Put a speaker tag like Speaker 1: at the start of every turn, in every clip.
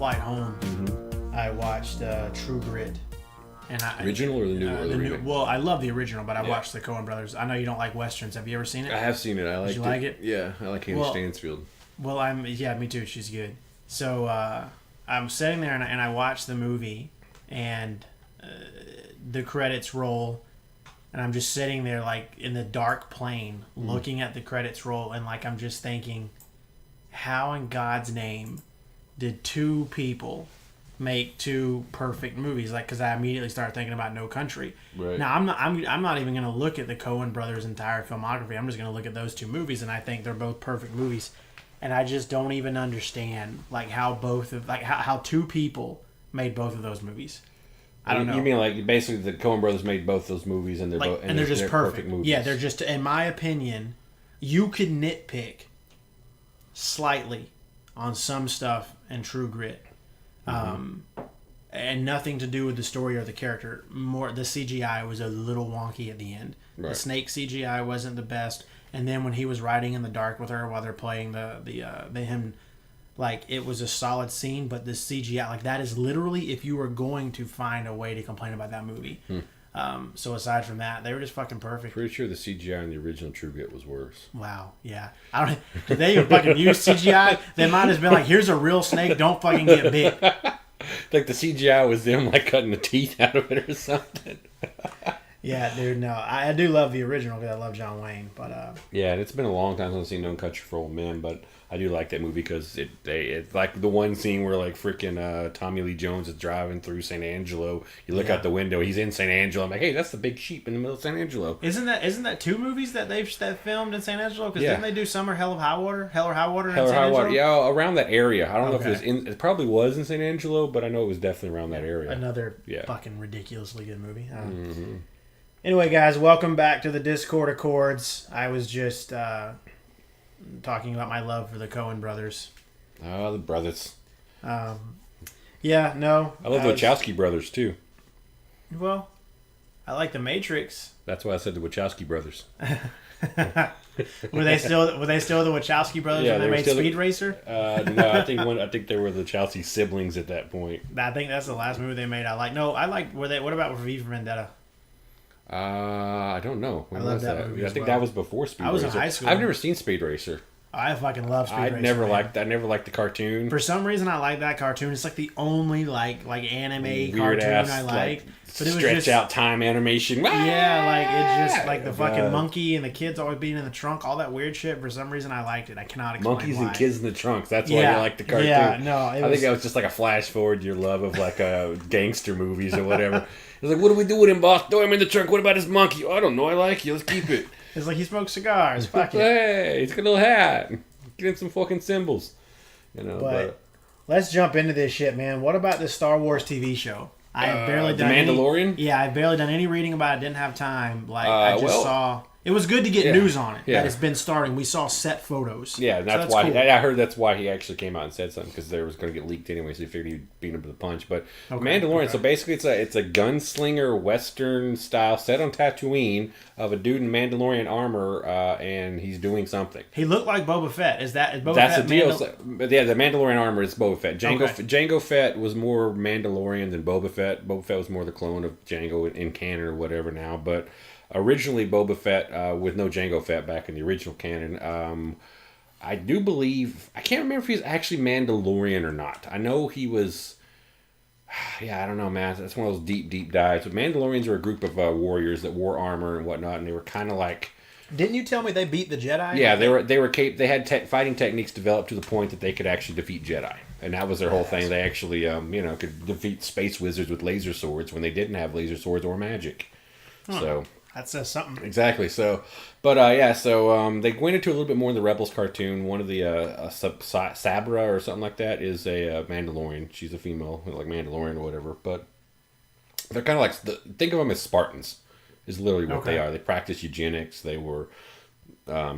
Speaker 1: flight home, I watched True Grit. And
Speaker 2: original or the new or the remake?
Speaker 1: Well, I love the original, but I watched the Coen brothers. I know you don't like westerns. Have you ever seen it?
Speaker 2: I have seen it.
Speaker 1: Did you like it?
Speaker 2: Yeah, I like Haley Stansfield.
Speaker 1: Well, me too. She's good. So I'm sitting there and I watch the movie, and the credits roll, and I'm just sitting there like in the dark plane, looking at the credits roll, and like I'm just thinking, how in God's name did two people make two perfect movies? Like, because I immediately started thinking about No Country.
Speaker 2: Right.
Speaker 1: Now I'm not even going to look at the Coen brothers' entire filmography. I'm just going to look at those two movies, and I think they're both perfect movies. And I just don't even understand like how how two people made both of those movies. I don't know.
Speaker 2: You mean like basically the Coen brothers made both those movies, and they're
Speaker 1: just perfect
Speaker 2: movies?
Speaker 1: Yeah, they're just, in my opinion, you could nitpick slightly on some stuff in True Grit. And nothing to do with the story or the character. More, the CGI was a little wonky at the end. Right. The snake CGI wasn't the best. And then when he was riding in the dark with her while they're playing the hymn, like, it was a solid scene. But the CGI, like, that is literally if you were going to find a way to complain about that movie. So aside from that, they were just fucking perfect.
Speaker 2: Pretty sure the CGI in the original True Grit was worse.
Speaker 1: Wow, yeah. I don't. Did they even fucking use CGI? They might have been like, "Here's a real snake. Don't fucking get bit."
Speaker 2: Like the CGI was them like cutting the teeth out of it or something.
Speaker 1: Yeah, dude. No, I do love the original because I love John Wayne. But
Speaker 2: yeah, it's been a long time since I've seen No Country for Old Men, but I do like that movie because it's like the one scene where like freaking Tommy Lee Jones is driving through San Angelo. You look out the window, he's in San Angelo. I'm like, hey, that's the big sheep in the middle of San Angelo.
Speaker 1: Isn't that two movies that they've filmed in San Angelo? Because didn't they do Summer Hell or High Water in San Angelo?
Speaker 2: Yeah, around that area. I don't know if it was it probably was in San Angelo, but I know it was definitely around that area.
Speaker 1: Another fucking ridiculously good movie. Anyway, guys, welcome back to the Discord Accords. I was just talking about my love for the Coen brothers.
Speaker 2: Oh, the brothers.
Speaker 1: Yeah, no.
Speaker 2: I love the Wachowski brothers, too.
Speaker 1: Well, I like the Matrix.
Speaker 2: That's why I said the Wachowski brothers.
Speaker 1: Were they still the Wachowski brothers when they made Speed Racer?
Speaker 2: No, I think they were the Wachowski siblings at that point.
Speaker 1: I think that's the last movie they made. What about V for Vendetta?
Speaker 2: I don't know.
Speaker 1: I love that movie.
Speaker 2: I think that was before Speed Racer.
Speaker 1: I was in high school.
Speaker 2: I've never seen Speed Racer.
Speaker 1: I fucking love Speed Racer.
Speaker 2: I never liked the cartoon.
Speaker 1: For some reason, I like that cartoon. It's like the only like anime weird cartoon I like.
Speaker 2: But it was stretch out time animation.
Speaker 1: Yeah, like it's just like the fucking monkey and the kids always being in the trunk, all that weird shit. For some reason, I liked it. I cannot explain
Speaker 2: monkeys
Speaker 1: why.
Speaker 2: And kids in the trunks. That's why you like the cartoon.
Speaker 1: Yeah, no,
Speaker 2: I think that was just like a flash forward to your love of like gangster movies or whatever. It's like, what do we do with him, boss? Throw him in the trunk. What about his monkey? Oh, I don't know. I like you. Let's keep it.
Speaker 1: It's like he smokes cigars. Fuck it.
Speaker 2: Hey, he's got a little hat. Get him some fucking symbols.
Speaker 1: But let's jump into this shit, man. What about this Star Wars TV show? I have barely done
Speaker 2: The Mandalorian?
Speaker 1: I've barely done any reading about it. Didn't have time. I saw... It was good to get news on it. Yeah. That it's been starting. We saw set photos.
Speaker 2: Yeah, that's why. Cool. I heard that's why he actually came out and said something, because there was going to get leaked anyway. So he figured he'd beat him to the punch. But Mandalorian. So basically, it's a gunslinger Western style set on Tatooine of a dude in Mandalorian armor, and he's doing something.
Speaker 1: He looked like Boba Fett. Is Boba
Speaker 2: that's
Speaker 1: Fett?
Speaker 2: The deal. But yeah, the Mandalorian armor is Boba Fett. Jango Fett was more Mandalorian than Boba Fett. Boba Fett was more the clone of Jango in canon or whatever now, but. Originally, Boba Fett with no Jango Fett back in the original canon. I do believe... I can't remember if he's actually Mandalorian or not. I know he was... Yeah, I don't know, man. That's one of those deep dives. But Mandalorians are a group of warriors that wore armor and whatnot, and they were kind of like...
Speaker 1: Didn't you tell me they beat the Jedi?
Speaker 2: Yeah, they had fighting techniques developed to the point that they could actually defeat Jedi. And that was their whole thing. They actually, could defeat space wizards with laser swords when they didn't have laser swords or magic.
Speaker 1: Huh.
Speaker 2: So...
Speaker 1: That says something.
Speaker 2: Exactly. So, but they went into a little bit more in the Rebels cartoon. One of the Sabra or something like that is a Mandalorian. She's a female, like Mandalorian or whatever. But they're kind of like think of them as Spartans. Is literally what they are. They practice eugenics. They were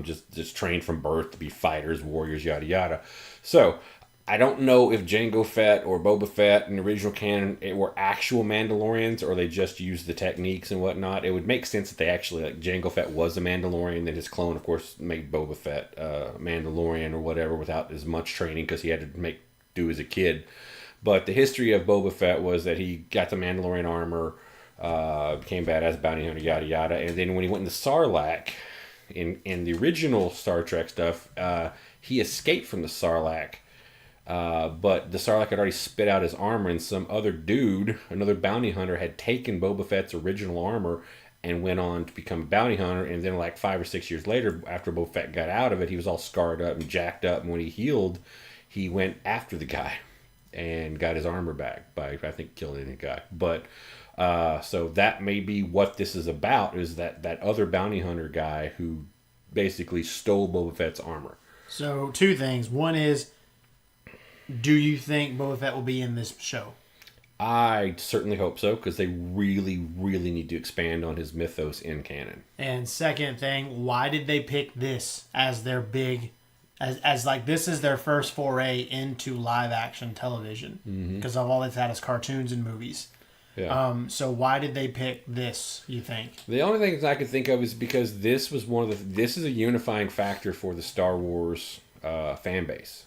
Speaker 2: just trained from birth to be fighters, warriors, yada yada. So. I don't know if Jango Fett or Boba Fett in the original canon were actual Mandalorians or they just used the techniques and whatnot. It would make sense that they actually, like, Jango Fett was a Mandalorian, then his clone, of course, made Boba Fett Mandalorian or whatever without as much training because he had to do as a kid. But the history of Boba Fett was that he got the Mandalorian armor, became badass bounty hunter, yada yada, and then when he went into Sarlacc, in the original Star Trek stuff, he escaped from the Sarlacc. But the Sarlacc had already spit out his armor, and some other dude, another bounty hunter, had taken Boba Fett's original armor and went on to become a bounty hunter. And then, like 5 or 6 years later, after Boba Fett got out of it, he was all scarred up and jacked up. And when he healed, he went after the guy and got his armor back by, I think, killing the guy. But so that may be what this is about, is that other bounty hunter guy who basically stole Boba Fett's armor.
Speaker 1: So 2 things. One is, do you think Boba Fett will be in this show?
Speaker 2: I certainly hope so, because they really, really need to expand on his mythos in canon.
Speaker 1: And second thing, why did they pick this as their big, as like this is their first foray into live action television? Because of all they've had is cartoons and movies.
Speaker 2: Yeah.
Speaker 1: So why did they pick this, you think?
Speaker 2: The only things I could think of is because this was this is a unifying factor for the Star Wars fan base.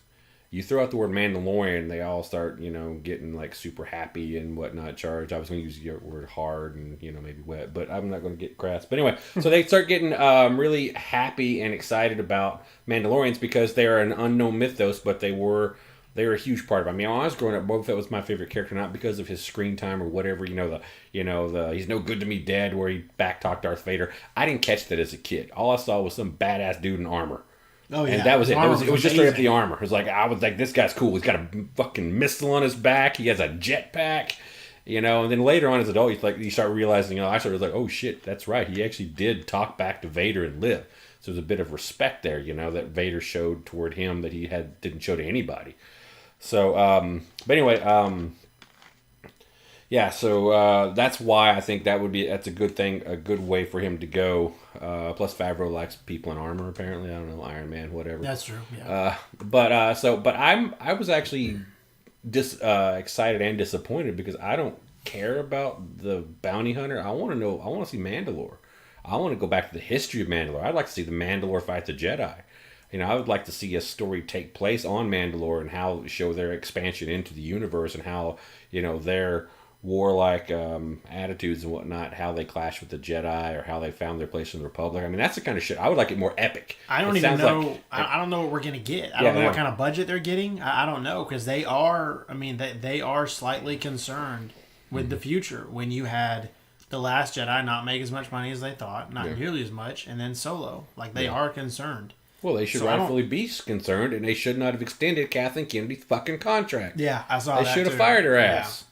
Speaker 2: You throw out the word Mandalorian, they all start, getting like super happy and whatnot. Charged. I was going to use the word hard and, maybe wet, but I'm not going to get crass. But anyway, so they start getting really happy and excited about Mandalorians because they are an unknown mythos, but they were a huge part of it. I mean, when I was growing up, Boba Fett was my favorite character, not because of his screen time or whatever, the he's no good to me dead where he backtalked Darth Vader. I didn't catch that as a kid. All I saw was some badass dude in armor.
Speaker 1: Oh, yeah.
Speaker 2: And that was it. It was just straight up the armor. It was like, I was like, this guy's cool. He's got a fucking missile on his back. He has a jetpack, and then later on as an adult, you start realizing, I started like, oh shit, that's right. He actually did talk back to Vader and live. So there's a bit of respect there, that Vader showed toward him that he didn't show to anybody. So, but anyway, yeah, so that's why I think that's a good thing, a good way for him to go. Plus Favreau likes people in armor, apparently. I don't know, Iron Man, whatever.
Speaker 1: That's true. Yeah.
Speaker 2: But I was actually excited and disappointed because I don't care about the bounty hunter. I want to see Mandalore. I want to go back to the history of Mandalore. I'd like to see the Mandalore fight the Jedi. I would like to see a story take place on Mandalore and how show their expansion into the universe and how, their warlike attitudes and whatnot, how they clash with the Jedi or how they found their place in the Republic. I mean, that's the kind of shit. I would like it more epic.
Speaker 1: I don't even know. I don't know what we're going to get. I don't know what kind of budget they're getting. I don't know, because they are slightly concerned with the future. When you had The Last Jedi not make as much money as they thought, not nearly as much, and then Solo. Like, they are concerned.
Speaker 2: Well, they should rightfully be concerned, and they should not have extended Kathleen Kennedy's fucking contract.
Speaker 1: Yeah, I saw that.
Speaker 2: They should have fired her ass.
Speaker 1: Yeah.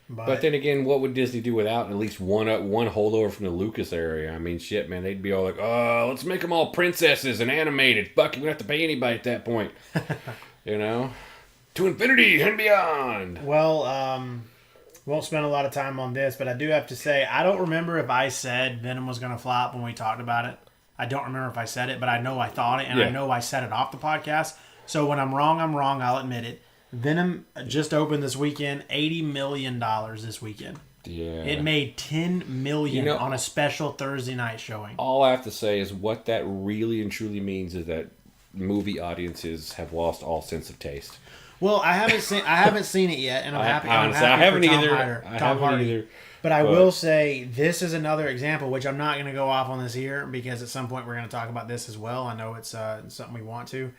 Speaker 2: But then again, what would Disney do without at least one holdover from the Lucas area? I mean, shit, man, they'd be all like, "Oh, let's make them all princesses and animated. Fuck, we don't have to pay anybody at that point." To infinity and beyond.
Speaker 1: Well, won't spend a lot of time on this, but I do have to say, I don't remember if I said Venom was going to flop when we talked about it. I don't remember if I said it, but I know I thought it, and I know I said it off the podcast. So when I'm wrong, I'll admit it. Venom just opened this weekend, $80 million this weekend.
Speaker 2: Yeah.
Speaker 1: It made $10 million on a special Thursday night showing.
Speaker 2: All I have to say is what that really and truly means is that movie audiences have lost all sense of taste.
Speaker 1: Well, I haven't seen it yet, and I'm happy.
Speaker 2: Honestly, I haven't either. I haven't either.
Speaker 1: But I will say this is another example, which I'm not going to go off on this here because at some point we're going to talk about this as well. I know it's something we want to.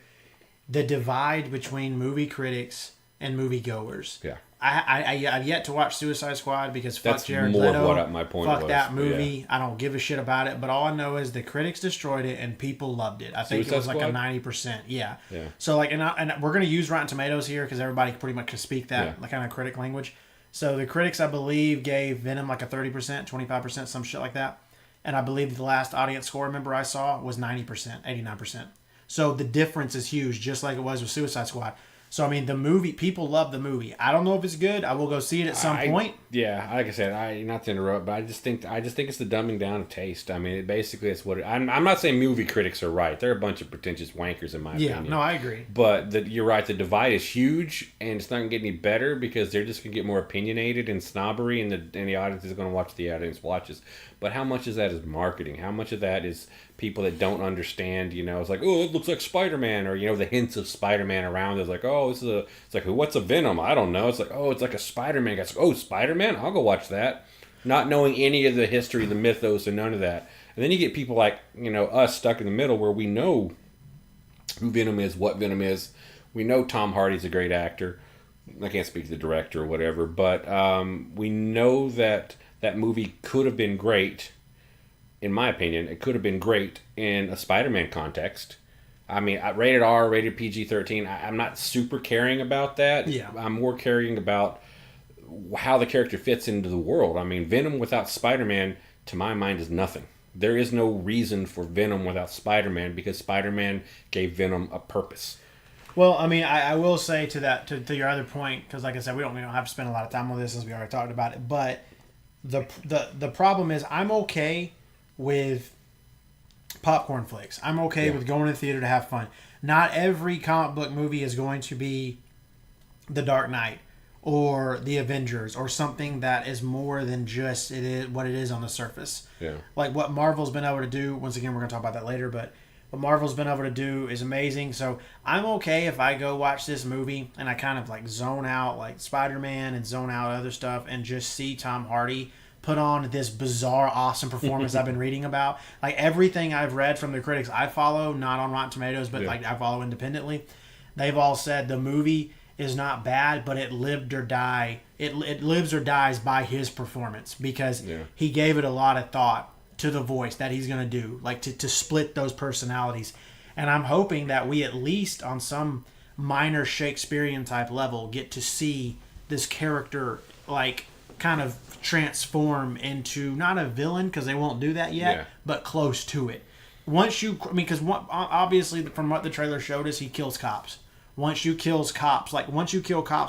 Speaker 1: The divide between movie critics and movie goers.
Speaker 2: Yeah.
Speaker 1: I've yet to watch Suicide Squad because fuck Jared
Speaker 2: Leto. That's more
Speaker 1: Leto.
Speaker 2: what my point
Speaker 1: fuck
Speaker 2: was.
Speaker 1: that movie.
Speaker 2: Yeah.
Speaker 1: I don't give a shit about it. But all I know is the critics destroyed it and people loved it. I think it was like a 90%. Yeah. So like, and we're going to use Rotten Tomatoes here because everybody pretty much can speak that kind of critic language. So the critics, I believe, gave Venom like a 30%, 25%, some shit like that. And I believe the last audience score, remember I saw, was 90%, 89%. So the difference is huge, just like it was with Suicide Squad. So, I mean, the movie, people love the movie. I don't know if it's good. I will go see it at some point.
Speaker 2: Yeah, like I said, not to interrupt, but I just think it's the dumbing down of taste. I mean, basically, it's what I'm not saying movie critics are right. They're a bunch of pretentious wankers, in my opinion.
Speaker 1: Yeah, no, I agree.
Speaker 2: But you're right. The divide is huge, and it's not going to get any better because they're just going to get more opinionated and snobbery, and the audience is going to watch the audience watches. But how much of that is marketing? How much of that is people that don't understand, it's like, oh, it looks like Spider-Man, or the hints of Spider-Man around. It's like, oh, it's like, what's a Venom? I don't know. It's like, oh, it's like a Spider-Man. It's like, oh, Spider-Man? I'll go watch that. Not knowing any of the history, the mythos, and none of that. And then you get people like, us stuck in the middle where we know who Venom is, what Venom is. We know Tom Hardy's a great actor. I can't speak to the director or whatever, but we know that movie could have been great. In my opinion, it could have been great in a Spider-Man context. I mean, rated R, rated PG-13. I'm not super caring about that.
Speaker 1: Yeah.
Speaker 2: I'm more caring about how the character fits into the world. I mean, Venom without Spider-Man, to my mind, is nothing. There is no reason for Venom without Spider-Man because Spider-Man gave Venom a purpose.
Speaker 1: Well, I mean, I will say to that, to your other point, because like I said, we don't have to spend a lot of time on this as we already talked about it. But the problem is, I'm okay with popcorn flicks. I'm okay with going to the theater to have fun. Not every comic book movie is going to be The Dark Knight or The Avengers or something that is more than just what it is on the surface.
Speaker 2: Yeah.
Speaker 1: Like what Marvel's been able to do. Once again, we're going to talk about that later, but what Marvel's been able to do is amazing. So I'm okay if I go watch this movie and I kind of like zone out like Spider-Man and zone out other stuff and just see Tom Hardy put on this bizarre, awesome performance I've been reading about. Like everything I've read from the critics I follow, not on Rotten Tomatoes, but like I follow independently, they've all said the movie is not bad, but it lived or die. It lives or dies by his performance because he gave it a lot of thought to the voice that he's going to do, like to split those personalities. And I'm hoping that we at least on some minor Shakespearean type level get to see this character like kind of transform into not a villain because they won't do that yet, but close to it. Because obviously from what the trailer showed us, he kills cops. Once you kill cops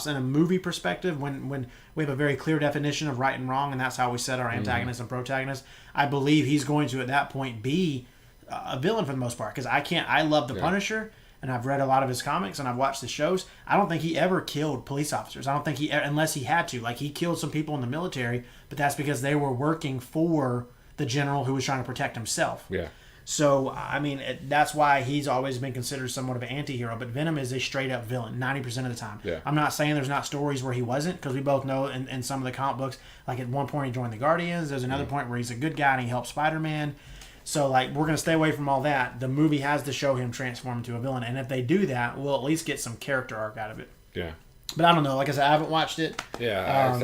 Speaker 1: in a movie perspective, when we have a very clear definition of right and wrong, and that's how we set our antagonist and protagonist, I believe he's going to at that point be a villain for the most part. Because I love the Punisher, and I've read a lot of his comics and I've watched the shows. I don't think he ever killed police officers. I don't think unless he had to. Like he killed some people in the military, but that's because they were working for the general who was trying to protect himself.
Speaker 2: Yeah.
Speaker 1: So, I mean, that's why he's always been considered somewhat of an anti-hero. But Venom is a straight-up villain 90% of the time.
Speaker 2: Yeah.
Speaker 1: I'm not saying there's not stories where he wasn't, because we both know in some of the comic books, like at one point he joined the Guardians. There's another point where he's a good guy and he helped Spider-Man. So, like, we're going to stay away from all that. The movie has to show him transform into a villain. And if they do that, we'll at least get some character arc out of it.
Speaker 2: Yeah.
Speaker 1: But I don't know. Like I said, I haven't watched it.
Speaker 2: Yeah,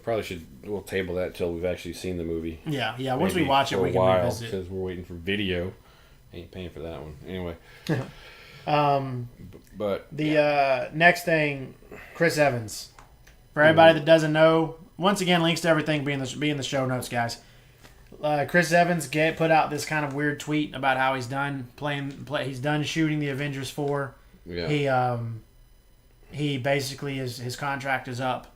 Speaker 2: probably we'll table that till we've actually seen the movie.
Speaker 1: Yeah. Once we watch it, we can revisit it.
Speaker 2: Because we're waiting for video. Ain't paying for that one. Anyway. But
Speaker 1: the next thing, Chris Evans. For everybody that doesn't know, once again, links to everything be in the show notes, guys. Chris Evans put out this kind of weird tweet about how he's done he's done shooting the Avengers 4. Yeah. He basically his contract is up.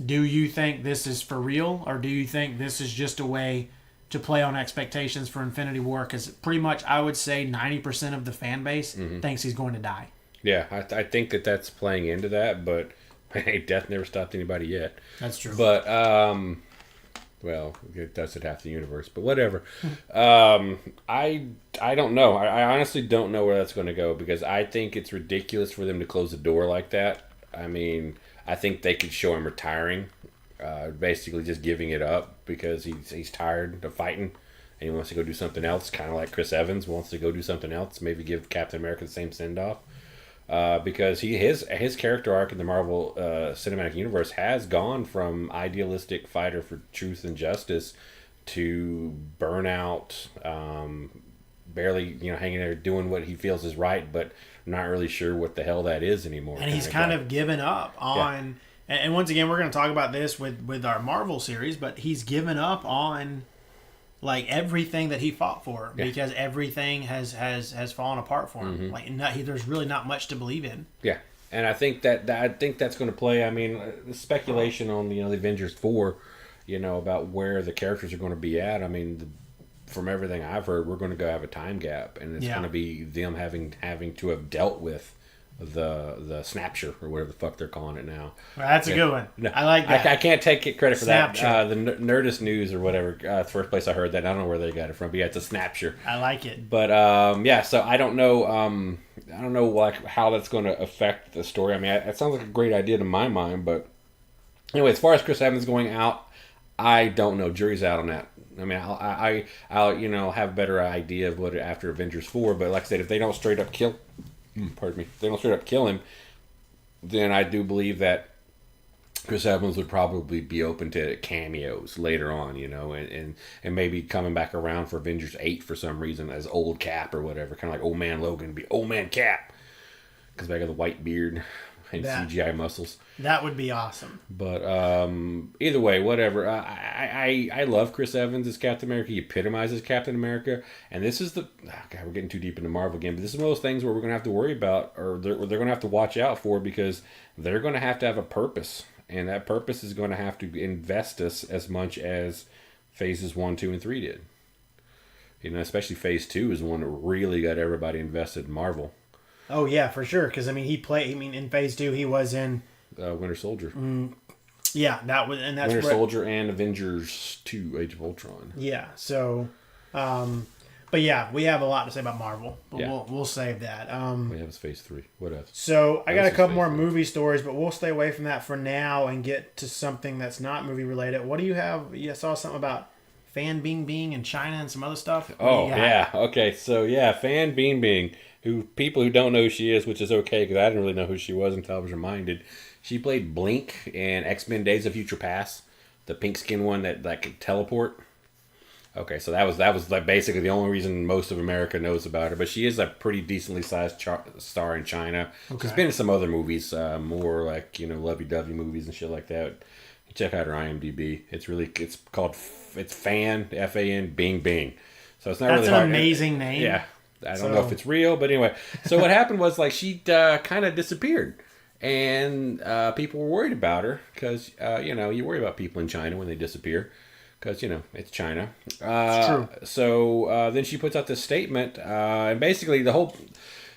Speaker 1: Do you think this is for real, or do you think this is just a way to play on expectations for Infinity War? Because pretty much, I would say 90% of the fan base thinks he's going to die.
Speaker 2: Yeah, I think that's playing into that, but hey, death never stopped anybody yet.
Speaker 1: That's true.
Speaker 2: But well, it does at half the universe, but whatever. I don't know. I honestly don't know where that's going to go because I think it's ridiculous for them to close the door like that. I mean, I think they could show him retiring, basically just giving it up because he's tired of fighting and he wants to go do something else, kind of like Chris Evans wants to go do something else, maybe give Captain America the same send-off. Because his character arc in the Marvel Cinematic Universe has gone from idealistic fighter for truth and justice to burnout, barely hanging there doing what he feels is right, but not really sure what the hell that is anymore.
Speaker 1: And he's kind of given up on. Yeah. And once again, we're going to talk about this with our Marvel series, but he's given up on like everything that he fought for because everything has fallen apart for him. Like there's really not much to believe in. Yeah,
Speaker 2: and I think that's going to play. I mean, the speculation on the Avengers 4, about where the characters are going to be at. I mean, from everything I've heard, we're going to go have a time gap, and it's going to be them having to have dealt with the Snapshot or whatever the fuck they're calling it now.
Speaker 1: Well, that's a good one.
Speaker 2: No,
Speaker 1: I like that.
Speaker 2: I can't take credit for
Speaker 1: Snapshot.
Speaker 2: that. The Nerdist News or whatever, the first place I heard that. I don't know where they got it from, but yeah, it's a Snapshot.
Speaker 1: I like it.
Speaker 2: But yeah, so I don't know. I don't know like how that's going to affect the story. I mean, it sounds like a great idea to my mind, but anyway, as far as Chris Evans going out, I don't know. Jury's out on that. I mean, I'll have a better idea of what after Avengers 4. But like I said, if they don't straight up kill, pardon me, if they don't straight up kill him, then I do believe that Chris Evans would probably be open to cameos later on, and maybe coming back around for Avengers 8 for some reason as old Cap or whatever, kind of like old man Logan be old man Cap, because back of the white beard and CGI muscles. That
Speaker 1: would be awesome.
Speaker 2: But either way, whatever. I love Chris Evans as Captain America. He epitomizes Captain America. And this is God, we're getting too deep into Marvel again. But this is one of those things where we're going to have to worry about, or they're going to have to watch out for, because they're going to have a purpose. And that purpose is going to have to invest us as much as phases 1, 2, and 3 did. Especially phase 2 is the one that really got everybody invested in Marvel.
Speaker 1: Oh, yeah, for sure. Because, in phase 2, he was in
Speaker 2: Winter Soldier.
Speaker 1: Yeah, that's
Speaker 2: Winter Soldier and Avengers 2: Age of Ultron.
Speaker 1: Yeah, so, but yeah, we have a lot to say about Marvel, but we'll save that.
Speaker 2: We have phase 3. What else?
Speaker 1: So I got a couple more movie stories, but we'll stay away from that for now and get to something that's not movie related. What do you have? You saw something about Fan Bingbing in China and some other stuff.
Speaker 2: Oh yeah, okay. So yeah, Fan Bingbing, who people who don't know who she is, which is okay because I didn't really know who she was until I was reminded. She played Blink in X-Men: Days of Future Past, the pink skin one that could teleport. Okay, so that was like basically the only reason most of America knows about her. But she is a pretty decently sized star in China. Okay. She's been in some other movies, more like lovey-dovey movies and shit like that. Check out her IMDb. It's called Fan Fan Bing Bing. So it's not really hard.
Speaker 1: That's an amazing name.
Speaker 2: Yeah, I don't know if it's real, but anyway. So what happened was she kind of disappeared. And people were worried about her because, you worry about people in China when they disappear because, it's China.
Speaker 1: It's true.
Speaker 2: So then she puts out this statement and basically the whole,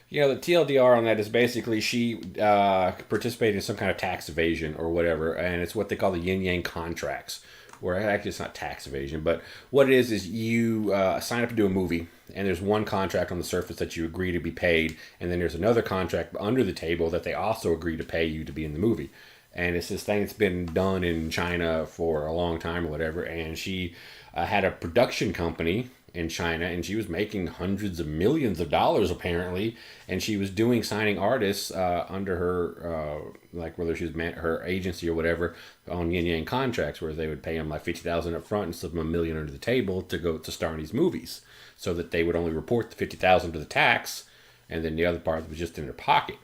Speaker 2: the TLDR on that is basically she participated in some kind of tax evasion or whatever. And it's what they call the yin-yang contracts, where actually it's not tax evasion. But what it is you sign up to do a movie. And there's one contract on the surface that you agree to be paid, and then there's another contract under the table that they also agree to pay you to be in the movie. And it's this thing that's been done in China for a long time or whatever. And she had a production company in China, and she was making hundreds of millions of dollars apparently. And she was signing artists under her, whether she was her agency or whatever, on yin yang contracts, where they would pay them like $50,000 up front and slip them $1 million under the table to go to star in these movies, so that they would only report the $50,000 to the tax, and then the other part was just in their pocket.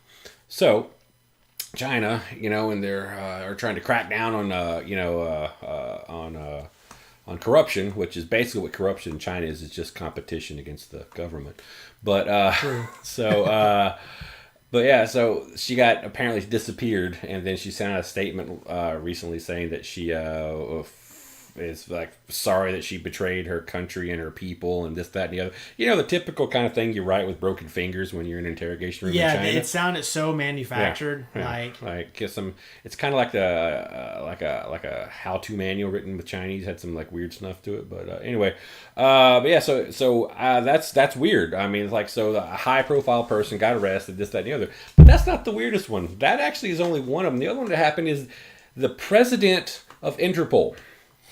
Speaker 2: So China, and they're are trying to crack down on on corruption, which is basically what corruption in China is. It's just competition against the government. But but yeah, so she got apparently disappeared, and then she sent out a statement recently saying that she is sorry that she betrayed her country and her people and this, that, and the other. The typical kind of thing you write with broken fingers when you're in an interrogation room in China.
Speaker 1: Yeah, it sounded so manufactured.
Speaker 2: Yeah. It's kind of like a how-to manual written with Chinese, had some weird stuff to it. But anyway, but yeah, so that's weird. I mean, so a high-profile person got arrested, this, that, and the other. But that's not the weirdest one. That actually is only one of them. The other one that happened is the president of Interpol.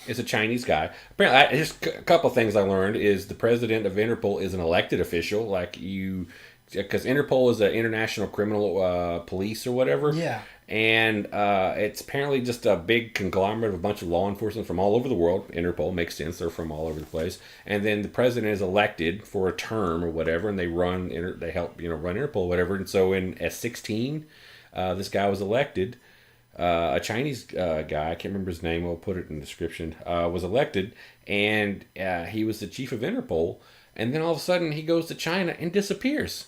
Speaker 2: Is a Chinese guy. Apparently, just a couple of things I learned is the president of Interpol is an elected official, because Interpol is an international criminal police or whatever.
Speaker 1: Yeah.
Speaker 2: And it's apparently just a big conglomerate of a bunch of law enforcement from all over the world. Interpol makes sense; they're from all over the place. And then the president is elected for a term or whatever, and they help run Interpol or whatever. And so at 16, this guy was elected. A Chinese guy, I can't remember his name, I'll put it in the description, was elected, and he was the chief of Interpol, and then all of a sudden he goes to China and disappears.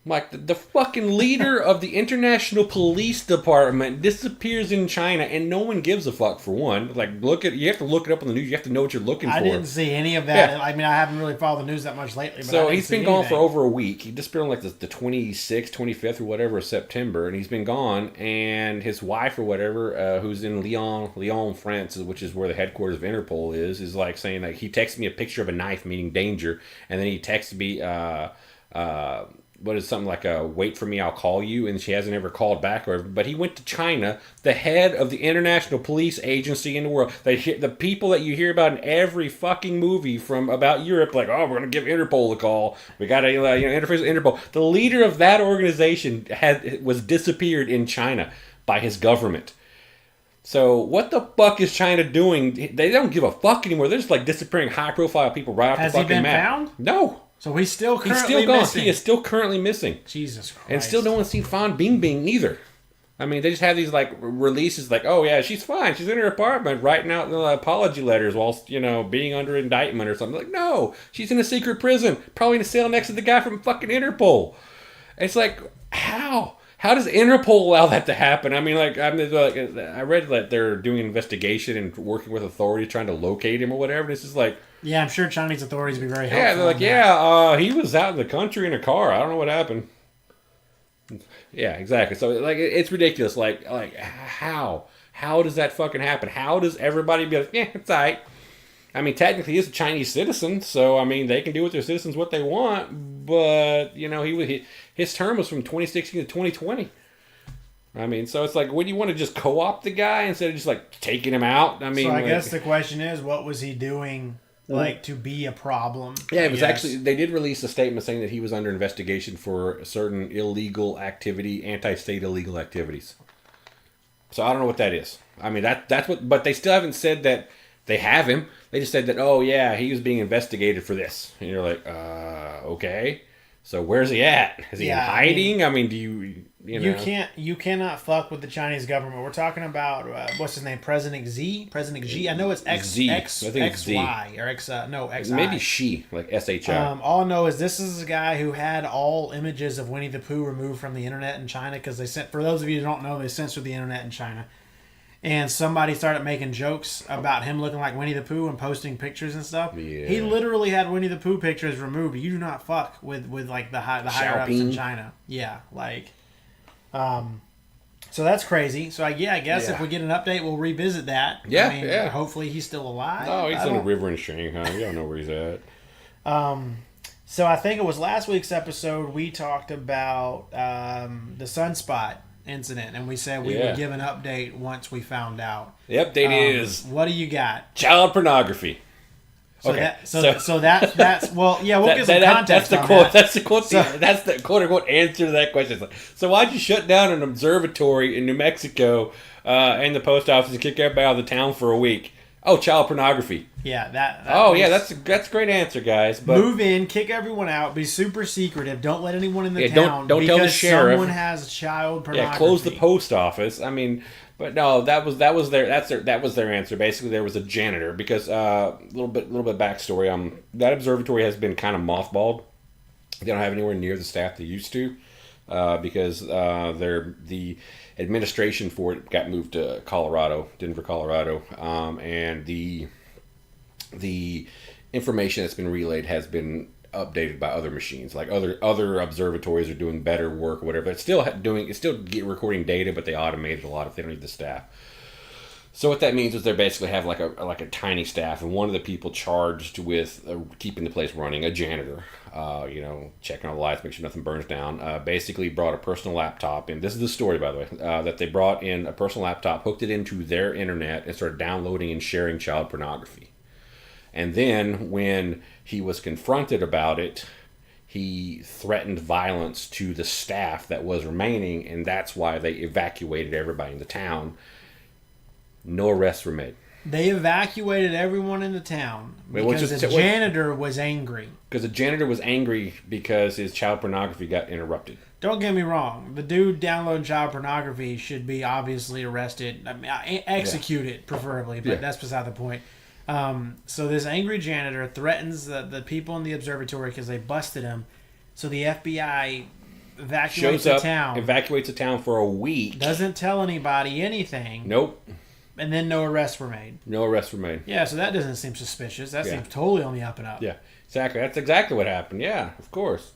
Speaker 2: Like, the fucking leader of the International Police Department disappears in China, and no one gives a fuck, for one. Like, you have to look it up on the news. You have to know what you're looking for.
Speaker 1: I didn't see any of that.
Speaker 2: Yeah.
Speaker 1: I mean, I haven't really followed the news that much lately. But
Speaker 2: So he's been gone for over a week. He disappeared on, like, the 26th, 25th, or whatever of September, and he's been gone. And his wife, or whatever, who's in Lyon, France, which is where the headquarters of Interpol is like, saying, like, he texted me a picture of a knife, meaning danger, and then he texted me, what is something like a wait for me, I'll call you, and she hasn't ever called back. But he went to China, the head of the international police agency in the world. The people that you hear about in every fucking movie about Europe, like, oh, we're going to give Interpol a call. We got to interface with Interpol. The leader of that organization was disappeared in China by his government. So what the fuck is China doing? They don't give a fuck anymore. They're just like disappearing high-profile people right off the fucking map.
Speaker 1: Has he been found?
Speaker 2: No.
Speaker 1: So he's still
Speaker 2: gone.
Speaker 1: missing.
Speaker 2: He is still currently missing.
Speaker 1: Jesus Christ.
Speaker 2: And still no one's seen Fan Bingbing either. I mean, they just have these, like, releases like, oh, yeah, she's fine. She's in her apartment writing out apology letters whilst, being under indictment or something. Like, no, she's in a secret prison. Probably in a cell next to the guy from fucking Interpol. It's like, how? How does Interpol allow that to happen? I mean, I read that they're doing an investigation and working with authorities trying to locate him or whatever. And it's just like...
Speaker 1: Yeah, I'm sure Chinese authorities would be very helpful.
Speaker 2: Yeah, they're like, he was out in the country in a car. I don't know what happened. Yeah, exactly. So, like, it's ridiculous. Like, how? How does that fucking happen? How does everybody be like, yeah, it's all right? I mean, technically, he's a Chinese citizen, so, I mean, they can do with their citizens what they want, but, his term was from 2016 to 2020. I mean, so it's like, would you want to just co-opt the guy instead of just, like, taking him out? I mean,
Speaker 1: so I guess the question is, what was he doing... like, to be a problem.
Speaker 2: Yeah, it was actually, they did release a statement saying that he was under investigation for certain illegal activity, anti-state illegal activities. So I don't know what that is. I mean, that's what, but they still haven't said that they have him. They just said that, oh yeah, he was being investigated for this. And you're like, okay. So where's he at? Is he in hiding? I mean, do you know?
Speaker 1: You cannot fuck with the Chinese government. We're talking about what's his name, President Xi. I know it's
Speaker 2: Z. I think it's
Speaker 1: XY or X.
Speaker 2: Maybe Xi, like SHI.
Speaker 1: All I know is this is a guy who had all images of Winnie the Pooh removed from the internet in China because for those of you who don't know, they censored the internet in China. And somebody started making jokes about him looking like Winnie the Pooh and posting pictures and stuff. Yeah. He literally had Winnie the Pooh pictures removed. You do not fuck with like the higher ups in China. Yeah, like, so that's crazy. So I guess if we get an update, we'll revisit that.
Speaker 2: Yeah,
Speaker 1: I mean, hopefully he's still alive.
Speaker 2: Oh, he's in a river in Shanghai. You don't know where he's at.
Speaker 1: So I think it was last week's episode we talked about the Sunspot incident, and we said we would give an update once we found out.
Speaker 2: The update is,
Speaker 1: what do you got?
Speaker 2: Child pornography.
Speaker 1: So okay, that's well, yeah, we'll get some context.
Speaker 2: That's the quote. That's the quote. That's the quote unquote answer to that question. So why'd you shut down an observatory in New Mexico and the post office and kick everybody out of the town for a week? Oh, child pornography.
Speaker 1: Yeah,
Speaker 2: that's a great answer, guys. But
Speaker 1: move in, kick everyone out, be super secretive. Don't let anyone in the town.
Speaker 2: Don't tell the sheriff.
Speaker 1: Someone has child pornography.
Speaker 2: Yeah, close the post office. I mean, but no, that was their answer. Basically, there was a janitor because a little bit backstory. That observatory has been kind of mothballed. They don't have anywhere near the staff they used to because the administration for it got moved to Denver, Colorado, and the information that's been relayed has been updated by other machines. Like other observatories are doing better work or whatever. It's still recording data, but they automated a lot if they don't need the staff. So what that means is they basically have like a tiny staff, and one of the people charged with keeping the place running, a janitor, checking all the lights, make sure nothing burns down, basically brought a personal laptop in. This is the story, by the way, that they brought in a personal laptop, hooked it into their internet, and started downloading and sharing child pornography. And then when he was confronted about it, he threatened violence to the staff that was remaining, and that's why they evacuated everybody in the town. No arrests were made.
Speaker 1: They evacuated everyone in the town because the janitor was angry.
Speaker 2: Because the janitor was angry because his child pornography got interrupted.
Speaker 1: Don't get me wrong. The dude downloading child pornography should be obviously arrested. I mean, executed, preferably, but that's beside the point. So this angry janitor threatens the people in the observatory because they busted him. So the FBI evacuates the town.
Speaker 2: Evacuates the town for a week.
Speaker 1: Doesn't tell anybody anything.
Speaker 2: Nope.
Speaker 1: And then no arrests were made.
Speaker 2: No arrests were made.
Speaker 1: Yeah, so that doesn't seem suspicious. That seems totally on the up and up.
Speaker 2: Yeah, exactly. That's exactly what happened. Yeah, of course.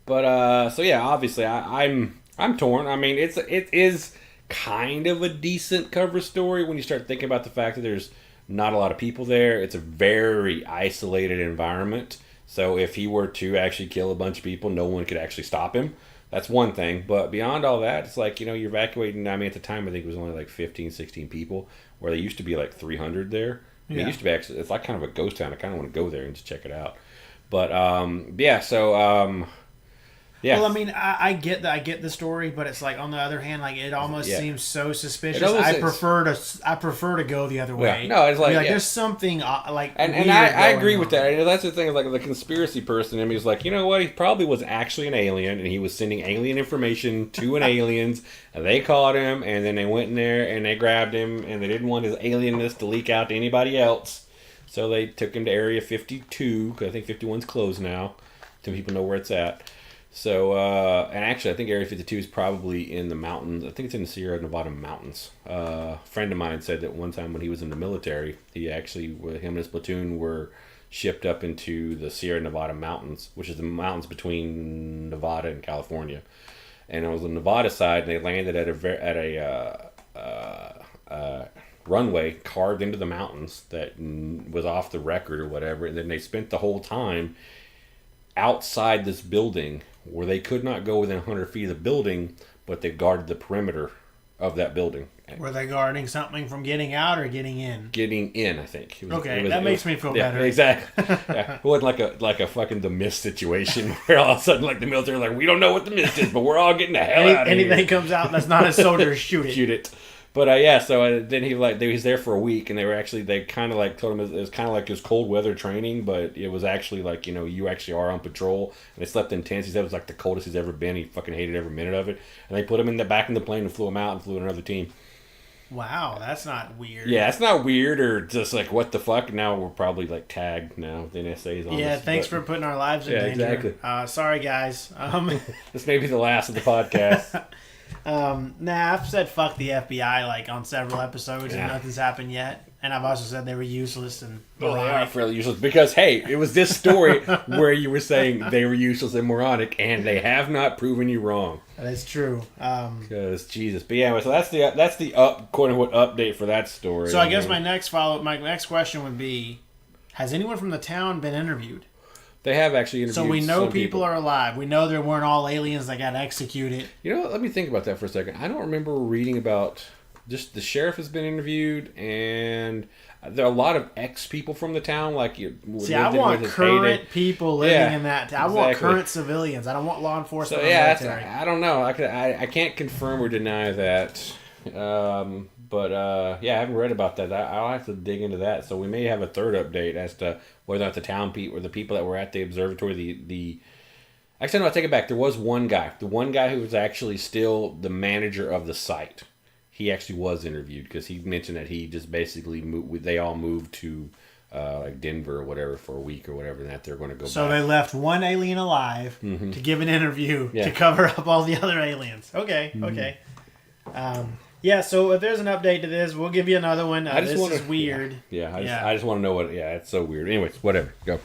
Speaker 2: But so yeah, obviously I'm torn. I mean, it is kind of a decent cover story when you start thinking about the fact that there's not a lot of people there. It's a very isolated environment. So if he were to actually kill a bunch of people, no one could actually stop him. That's one thing. But beyond all that, it's like, you're evacuating. I mean, at the time, I think it was only like 15, 16 people, where there used to be like 300 there. I mean, it used to be actually, it's like kind of a ghost town. I kind of want to go there and just check it out. But yeah.
Speaker 1: Well, I mean, I get the story, but it's like, on the other hand, like, it almost seems so suspicious. I prefer to go the other way.
Speaker 2: Yeah. No, it's like,
Speaker 1: there's something like,
Speaker 2: and I agree with that. And that's the thing. Like, the conspiracy person in me is like, you know what? He probably was actually an alien, and he was sending alien information to an aliens, and they caught him, and then they went in there and they grabbed him, and they didn't want his alienness to leak out to anybody else, so they took him to Area 52, because I think 51's closed now, so people know where it's at. So, and actually, I think Area 52 is probably in the mountains. I think it's in the Sierra Nevada mountains. A friend of mine said that one time when he was in the military, him and his platoon were shipped up into the Sierra Nevada mountains, which is the mountains between Nevada and California. And it was on the Nevada side, and they landed at a runway carved into the mountains that was off the record or whatever. And then they spent the whole time outside this building, where they could not go within 100 feet of the building, but they guarded the perimeter of that building.
Speaker 1: Were they guarding something from getting out or getting in?
Speaker 2: Getting in, I think.
Speaker 1: That makes me feel better.
Speaker 2: Exactly. Yeah. It wasn't like a fucking The Mist situation where all of a sudden, like, the military like, we don't know what the Mist is, but we're all getting the hell out of here.
Speaker 1: Anything comes out that's not a soldier, shoot it.
Speaker 2: Shoot it. But then he was there for a week, and they kind of like told him it was kind of like his cold weather training, but it was actually like, you actually are on patrol. And they slept in tents. He said it was like the coldest he's ever been. He fucking hated every minute of it. And they put him back in the plane and flew him out and flew another team.
Speaker 1: Wow, that's not weird.
Speaker 2: Yeah, it's not weird or just like, what the fuck? Now we're probably like tagged now. The NSA's on
Speaker 1: this. Thanks for putting our lives in danger. Exactly. Sorry, guys.
Speaker 2: This may be the last of the podcast.
Speaker 1: I've said fuck the FBI like on several episodes and nothing's happened yet. And I've also said they were useless and moronic.
Speaker 2: They are fairly useless because, hey, it was this story where you were saying they were useless and moronic, and they have not proven you wrong.
Speaker 1: That's true.
Speaker 2: Because Jesus, but yeah, so that's the quote unquote update for that story.
Speaker 1: So I guess my next question would be: has anyone from the town been interviewed?
Speaker 2: They have actually interviewed.
Speaker 1: So we know people are alive. We know there weren't all aliens that got executed.
Speaker 2: You know what? Let me think about that for a second. I don't remember reading about. Just the sheriff has been interviewed, and there are a lot of ex-people from the town. Like,
Speaker 1: I want current people living in that town. I want current civilians. I don't want law enforcement.
Speaker 2: So I don't know. I can't confirm or deny that. But I haven't read about that. I'll have to dig into that. So we may have a third update as to whether or not the town people or the people that were at the observatory, Actually, no, I take it back. There was one guy. The one guy who was actually still the manager of the site. He actually was interviewed because he mentioned that he just basically moved. They all moved to like Denver or whatever for a week or whatever, and that they're going to go.
Speaker 1: So back. They left one alien alive to give an interview to cover up all the other aliens. Okay, okay. So if there's an update to this, we'll give you another one. This is weird.
Speaker 2: I just want to know what. Yeah, it's so weird. Anyways, whatever. Go.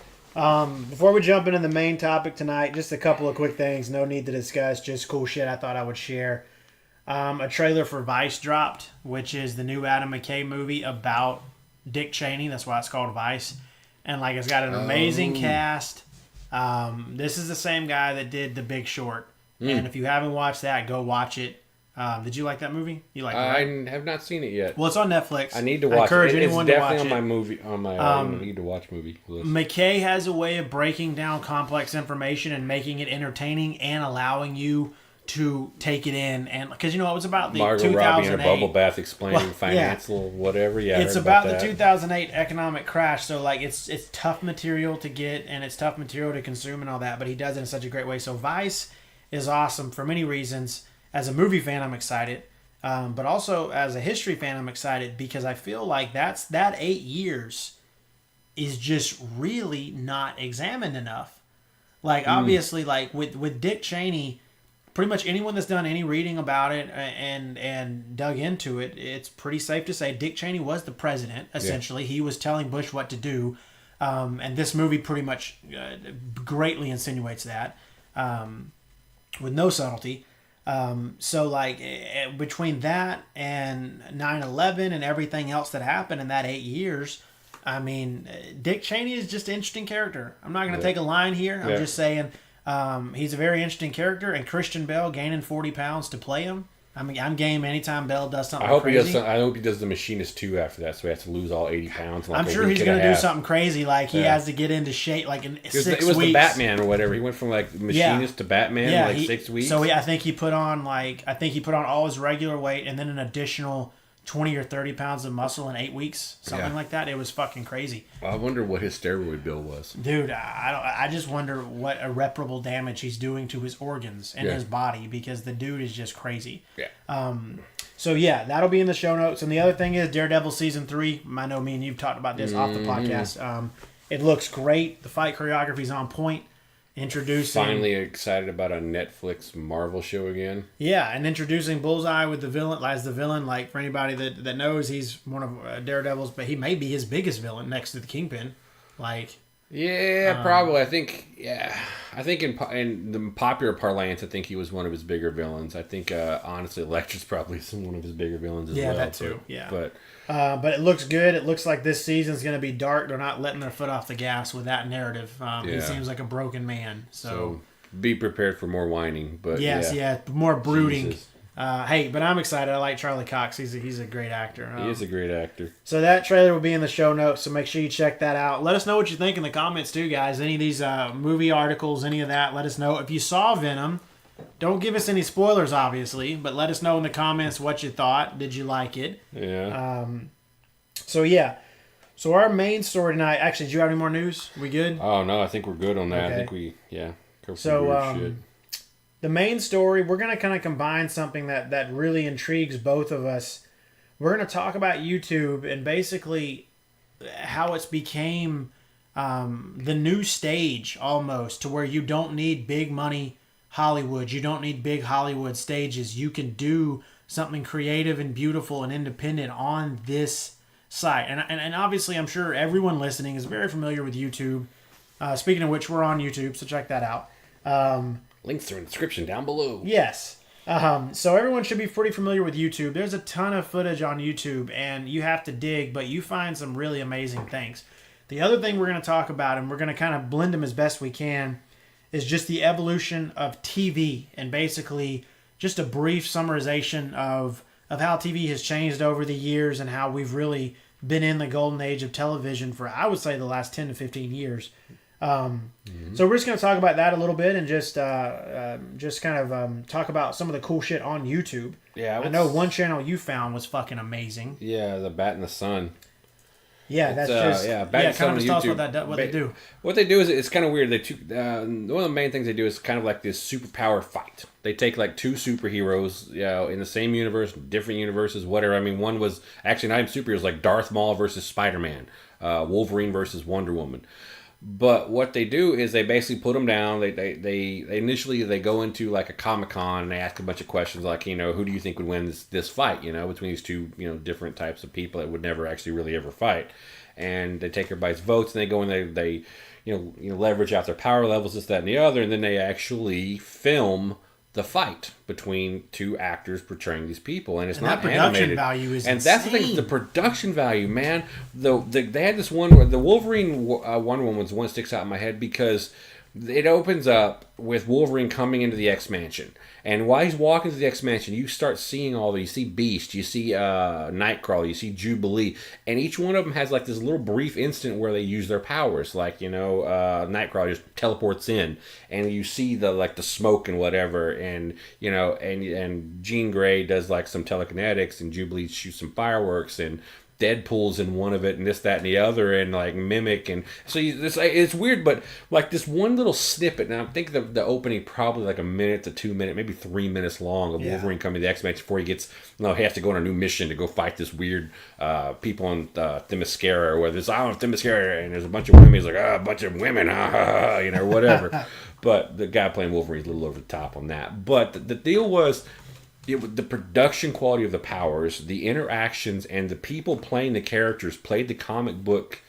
Speaker 1: Before we jump into the main topic tonight, just a couple of quick things. No need to discuss. Just cool shit I thought I would share. A trailer for Vice dropped, which is the new Adam McKay movie about Dick Cheney. That's why it's called Vice. And it's got an amazing cast. This is the same guy that did The Big Short. And if you haven't watched that, go watch it. Did you like that movie? You like it, right?
Speaker 2: I have not seen it yet.
Speaker 1: Well, it's on Netflix.
Speaker 2: I need to watch it.
Speaker 1: I encourage anyone to watch it.
Speaker 2: It's definitely on my need to watch movie list.
Speaker 1: McKay has a way of breaking down complex information and making it entertaining and allowing you to take it in, and because it was about the
Speaker 2: Margot
Speaker 1: 2008
Speaker 2: Robbie in a bubble bath explaining financial whatever. Yeah,
Speaker 1: it's about the 2008 economic crash. So it's tough material to get and it's tough material to consume and all that. But he does it in such a great way. So Vice is awesome for many reasons. As a movie fan, I'm excited, but also as a history fan, I'm excited because I feel like that 8 years is just really not examined enough. Obviously, with Dick Cheney. pretty much anyone that's done any reading about it and dug into it, it's pretty safe to say Dick Cheney was the president, essentially. Yeah. He was telling Bush what to do. And this movie pretty much greatly insinuates that with no subtlety. So, like, between that and 9/11 and everything else that happened in that 8 years, I mean, Dick Cheney is just an interesting character. I'm not going to take a line here. I'm just saying he's a very interesting character. And Christian Bale gaining 40 pounds to play him. I mean, I'm game anytime Bell does something crazy.
Speaker 2: I hope he does The Machinist 2 after that, so he has to lose all 80 pounds.
Speaker 1: I'm sure he's going to do something crazy, like he has to get into shape, like in 6 weeks.
Speaker 2: It was the Batman or whatever. He went from like Machinist to Batman in like 6 weeks.
Speaker 1: So I think he put on all his regular weight and then an additional 20 or 30 pounds of muscle in 8 weeks, something like that. It was fucking crazy.
Speaker 2: I wonder what his steroid bill was.
Speaker 1: Dude, I just wonder what irreparable damage he's doing to his organs and his body, because the dude is just crazy.
Speaker 2: Yeah.
Speaker 1: So yeah, that'll be in the show notes. And the other thing is Daredevil season 3. I know me and you've talked about this off the podcast. It looks great. The fight choreography's on point. Introducing,
Speaker 2: finally excited about a Netflix Marvel show again.
Speaker 1: Yeah, and introducing Bullseye with the villain as the villain. Like, for anybody that knows, he's one of Daredevil's, but he may be his biggest villain next to the Kingpin. Like,
Speaker 2: probably. I think in the popular parlance, I think he was one of his bigger villains. I think honestly, Elektra's probably one of his bigger villains as well.
Speaker 1: Yeah, that too.
Speaker 2: But
Speaker 1: it looks good. It looks like this season's going to be dark. They're not letting their foot off the gas with that narrative. He seems like a broken man. So
Speaker 2: be prepared for more whining. But
Speaker 1: more brooding. Hey, but I'm excited. I like Charlie Cox. He's a great actor.
Speaker 2: He is a great actor.
Speaker 1: So that trailer will be in the show notes, so make sure you check that out. Let us know what you think in the comments too, guys. Any of these movie articles, any of that, let us know. If you saw Venom, don't give us any spoilers, obviously, but let us know in the comments what you thought. Did you like it?
Speaker 2: Yeah.
Speaker 1: So our main story tonight. Actually, do you have any more news? We good?
Speaker 2: Oh no, I think we're good on that. Okay. I think we covered some weird shit.
Speaker 1: The main story, we're going to kind of combine something that really intrigues both of us. We're going to talk about YouTube and basically how it's became the new stage almost, to where you don't need big money Hollywood. You don't need big Hollywood stages. You can do something creative and beautiful and independent on this site. And obviously, I'm sure everyone listening is very familiar with YouTube. Speaking of which, we're on YouTube, so check that out.
Speaker 2: Links are in the description down below.
Speaker 1: Yes. So everyone should be pretty familiar with YouTube. There's a ton of footage on YouTube, and you have to dig, but you find some really amazing things. The other thing we're going to talk about, and we're going to kind of blend them as best we can, is just the evolution of TV, and basically just a brief summarization of how TV has changed over the years and how we've really been in the golden age of television for, I would say, the last 10 to 15 years. So we're just going to talk about that a little bit and just kind of talk about some of the cool shit on YouTube.
Speaker 2: Yeah,
Speaker 1: I know one channel you found was fucking amazing.
Speaker 2: Yeah, the Bat in the Sun.
Speaker 1: Yeah, that's kind of just tell us what they do.
Speaker 2: What they do is, it's kind of weird. One of the main things they do is kind of like this superpower fight. They take like two superheroes, in the same universe, different universes, whatever. I mean, one was actually not even superheroes, like Darth Maul versus Spider-Man, Wolverine versus Wonder Woman. But what they do is they basically put them down. They initially go into like a Comic-Con and they ask a bunch of questions like, who do you think would win this fight, between these two, different types of people that would never actually really ever fight. And they take everybody's votes and they go and they leverage out their power levels, this, that, and the other. And then they actually film the fight between two actors portraying these people, and it's not
Speaker 1: that
Speaker 2: animated.
Speaker 1: Production value is
Speaker 2: and
Speaker 1: insane.
Speaker 2: That's the thing, the production value, man. They had this one, the Wolverine Wonder Woman was the one that sticks out in my head because it opens up with Wolverine coming into the X Mansion, and while he's walking to the X Mansion, you start seeing you see Beast, you see Nightcrawler, you see Jubilee, and each one of them has like this little brief instant where they use their powers, like Nightcrawler just teleports in, and you see the smoke and whatever, and and Jean Grey does like some telekinetics, and Jubilee shoots some fireworks, and Deadpool's in one of it, and this, that, and the other, and like Mimic, and so it's weird, but like this one little snippet. Now I think the opening probably like a minute to 2 minutes, maybe 3 minutes long of Wolverine coming to the X-Men before he has to go on a new mission to go fight this weird people on Themyscira, or whether it's Themyscira, and there's a bunch of women. He's like, a bunch of women, whatever. But the guy playing Wolverine's a little over the top on that. But the deal was, the production quality of the powers, the interactions, and the people playing the characters played the comic book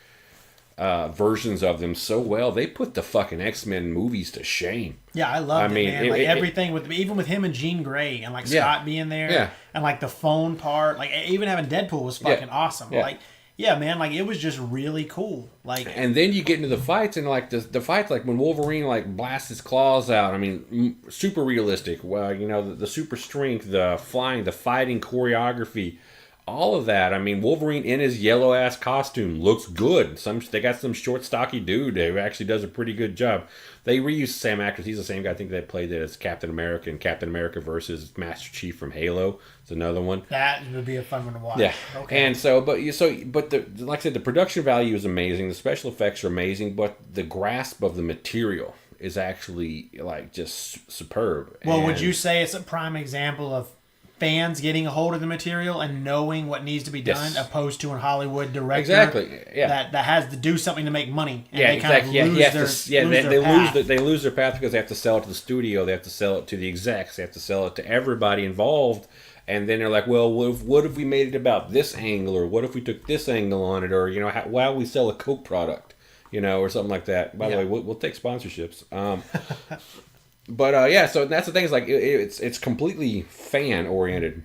Speaker 2: versions of them so well. They put the fucking X-Men movies to shame.
Speaker 1: Yeah, I loved it, man. Like everything with even with him and Jean Grey and like Scott being there, and like the phone part, like even having Deadpool was fucking awesome. Yeah. Like, yeah, man, like it was just really cool. Like, and
Speaker 2: then you get into the fights, and like the fights, like when Wolverine like blasts his claws out. I mean, super realistic. Well, you know, the super strength, the flying, the fighting choreography. All of that. I mean, Wolverine in his yellow ass costume looks good. They got some short, stocky dude who actually does a pretty good job. They reused the same actors. He's the same guy. I think they played it as Captain America and Captain America versus Master Chief from Halo. It's another one.
Speaker 1: That would be a fun one to watch.
Speaker 2: Yeah. Okay. And so, but like I said, the production value is amazing. The special effects are amazing, but the grasp of the material is actually like just superb.
Speaker 1: Well, would you say it's a prime example of fans getting a hold of the material and knowing what needs to be done, opposed to a Hollywood director that has to do something to make money, and they kind of
Speaker 2: they lose their path because they have to sell it to the studio, they have to sell it to the execs, they have to sell it to everybody involved, and then they're like, well, what if we made it about this angle, or what if we took this angle on it, or why don't we sell a Coke product, or something like that. By the way, we'll take sponsorships. But so that's the thing, is like it's completely fan oriented.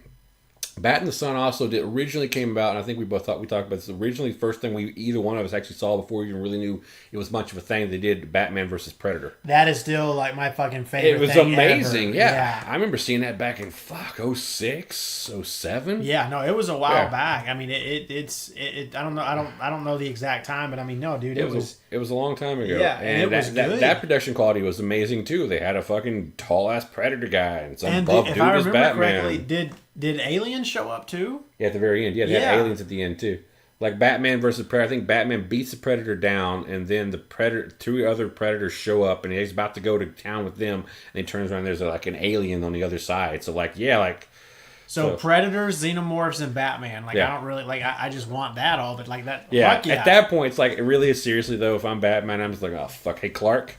Speaker 2: Bat in the Sun also originally came about, and I think we both talked about this. Originally, the first thing either one of us actually saw before we even really knew it was much of a thing. They did Batman versus Predator.
Speaker 1: That is still like my fucking favorite.
Speaker 2: It was amazing. Yeah. I remember seeing that back in 06, 07.
Speaker 1: Yeah, no, it was a while back. I mean, it's I don't know the exact time, but I mean, no, dude, it was
Speaker 2: a long time ago.
Speaker 1: Yeah, and it was good.
Speaker 2: That production quality was amazing too. They had a fucking tall ass Predator guy and some buff dude as Batman.
Speaker 1: Correctly, did aliens show up too?
Speaker 2: Yeah, at the very end. Yeah, they had aliens at the end too. Like Batman versus Predator. I think Batman beats the Predator down, and then the two other Predators show up, and he's about to go to town with them, and he turns around, and there's like an alien on the other side. So
Speaker 1: So Predators, Xenomorphs, and Batman. Like, I don't really I just want that all, but like that.
Speaker 2: Yeah.
Speaker 1: Fuck yeah.
Speaker 2: At that point, it's like, really seriously though, if I'm Batman, I'm just like, oh fuck, hey Clark.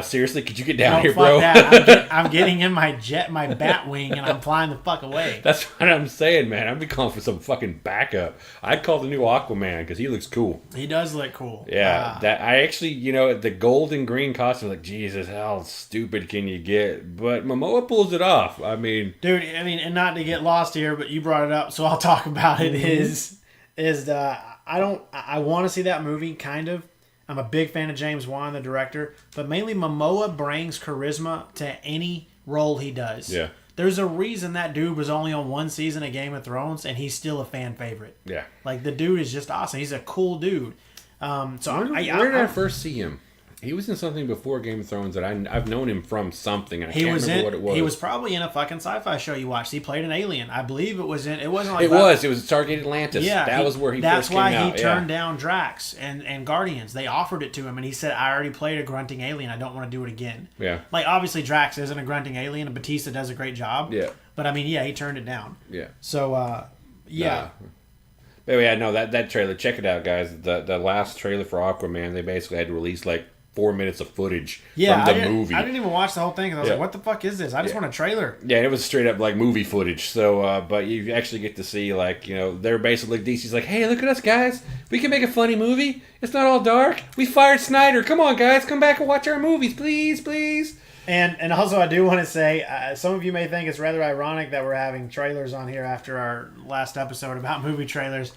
Speaker 2: Seriously, could you get down here, bro?
Speaker 1: I'm getting in my Batwing, and I'm flying the fuck away.
Speaker 2: That's what I'm saying, man. I'd be calling for some fucking backup. I'd call the new Aquaman because he looks cool.
Speaker 1: He does look cool.
Speaker 2: Yeah, that I actually, the gold and green costume, like, Jesus, how stupid can you get? But Momoa pulls it off. I mean,
Speaker 1: dude. I mean, and not to get lost here, but you brought it up, so I'll talk about it. I want to see that movie, kind of. I'm a big fan of James Wan, the director, but mainly Momoa brings charisma to any role he does.
Speaker 2: Yeah.
Speaker 1: There's a reason that dude was only on one season of Game of Thrones, and he's still a fan favorite.
Speaker 2: Yeah.
Speaker 1: Like, the dude is just awesome. He's a cool dude.
Speaker 2: Where did I first see him? He was in something before Game of Thrones that I've known him from something. And I can't remember what it was.
Speaker 1: He was probably in a fucking sci-fi show you watched. He played an alien. I believe it was in. It wasn't like.
Speaker 2: It was Stargate Atlantis.
Speaker 1: Yeah,
Speaker 2: that was where he first came out.
Speaker 1: That's why he turned down Drax and Guardians. They offered it to him, and he said, "I already played a grunting alien. I don't want to do it again."
Speaker 2: Yeah.
Speaker 1: Like, obviously Drax isn't a grunting alien, and Batista does a great job.
Speaker 2: Yeah.
Speaker 1: But I mean, he turned it down.
Speaker 2: Yeah.
Speaker 1: So, yeah.
Speaker 2: But yeah, no, that trailer. Check it out, guys. The last trailer for Aquaman, they basically had to release like 4 minutes of footage from the movie.
Speaker 1: I didn't even watch the whole thing because I was like, what the fuck is this? I just want a trailer.
Speaker 2: Yeah, it was straight up like movie footage. So, but you actually get to see, like, they're basically, DC's like, hey, look at us, guys. We can make a funny movie. It's not all dark. We fired Snyder. Come on, guys. Come back and watch our movies, please, please.
Speaker 1: And also, I do want to say, some of you may think it's rather ironic that we're having trailers on here after our last episode about movie trailers.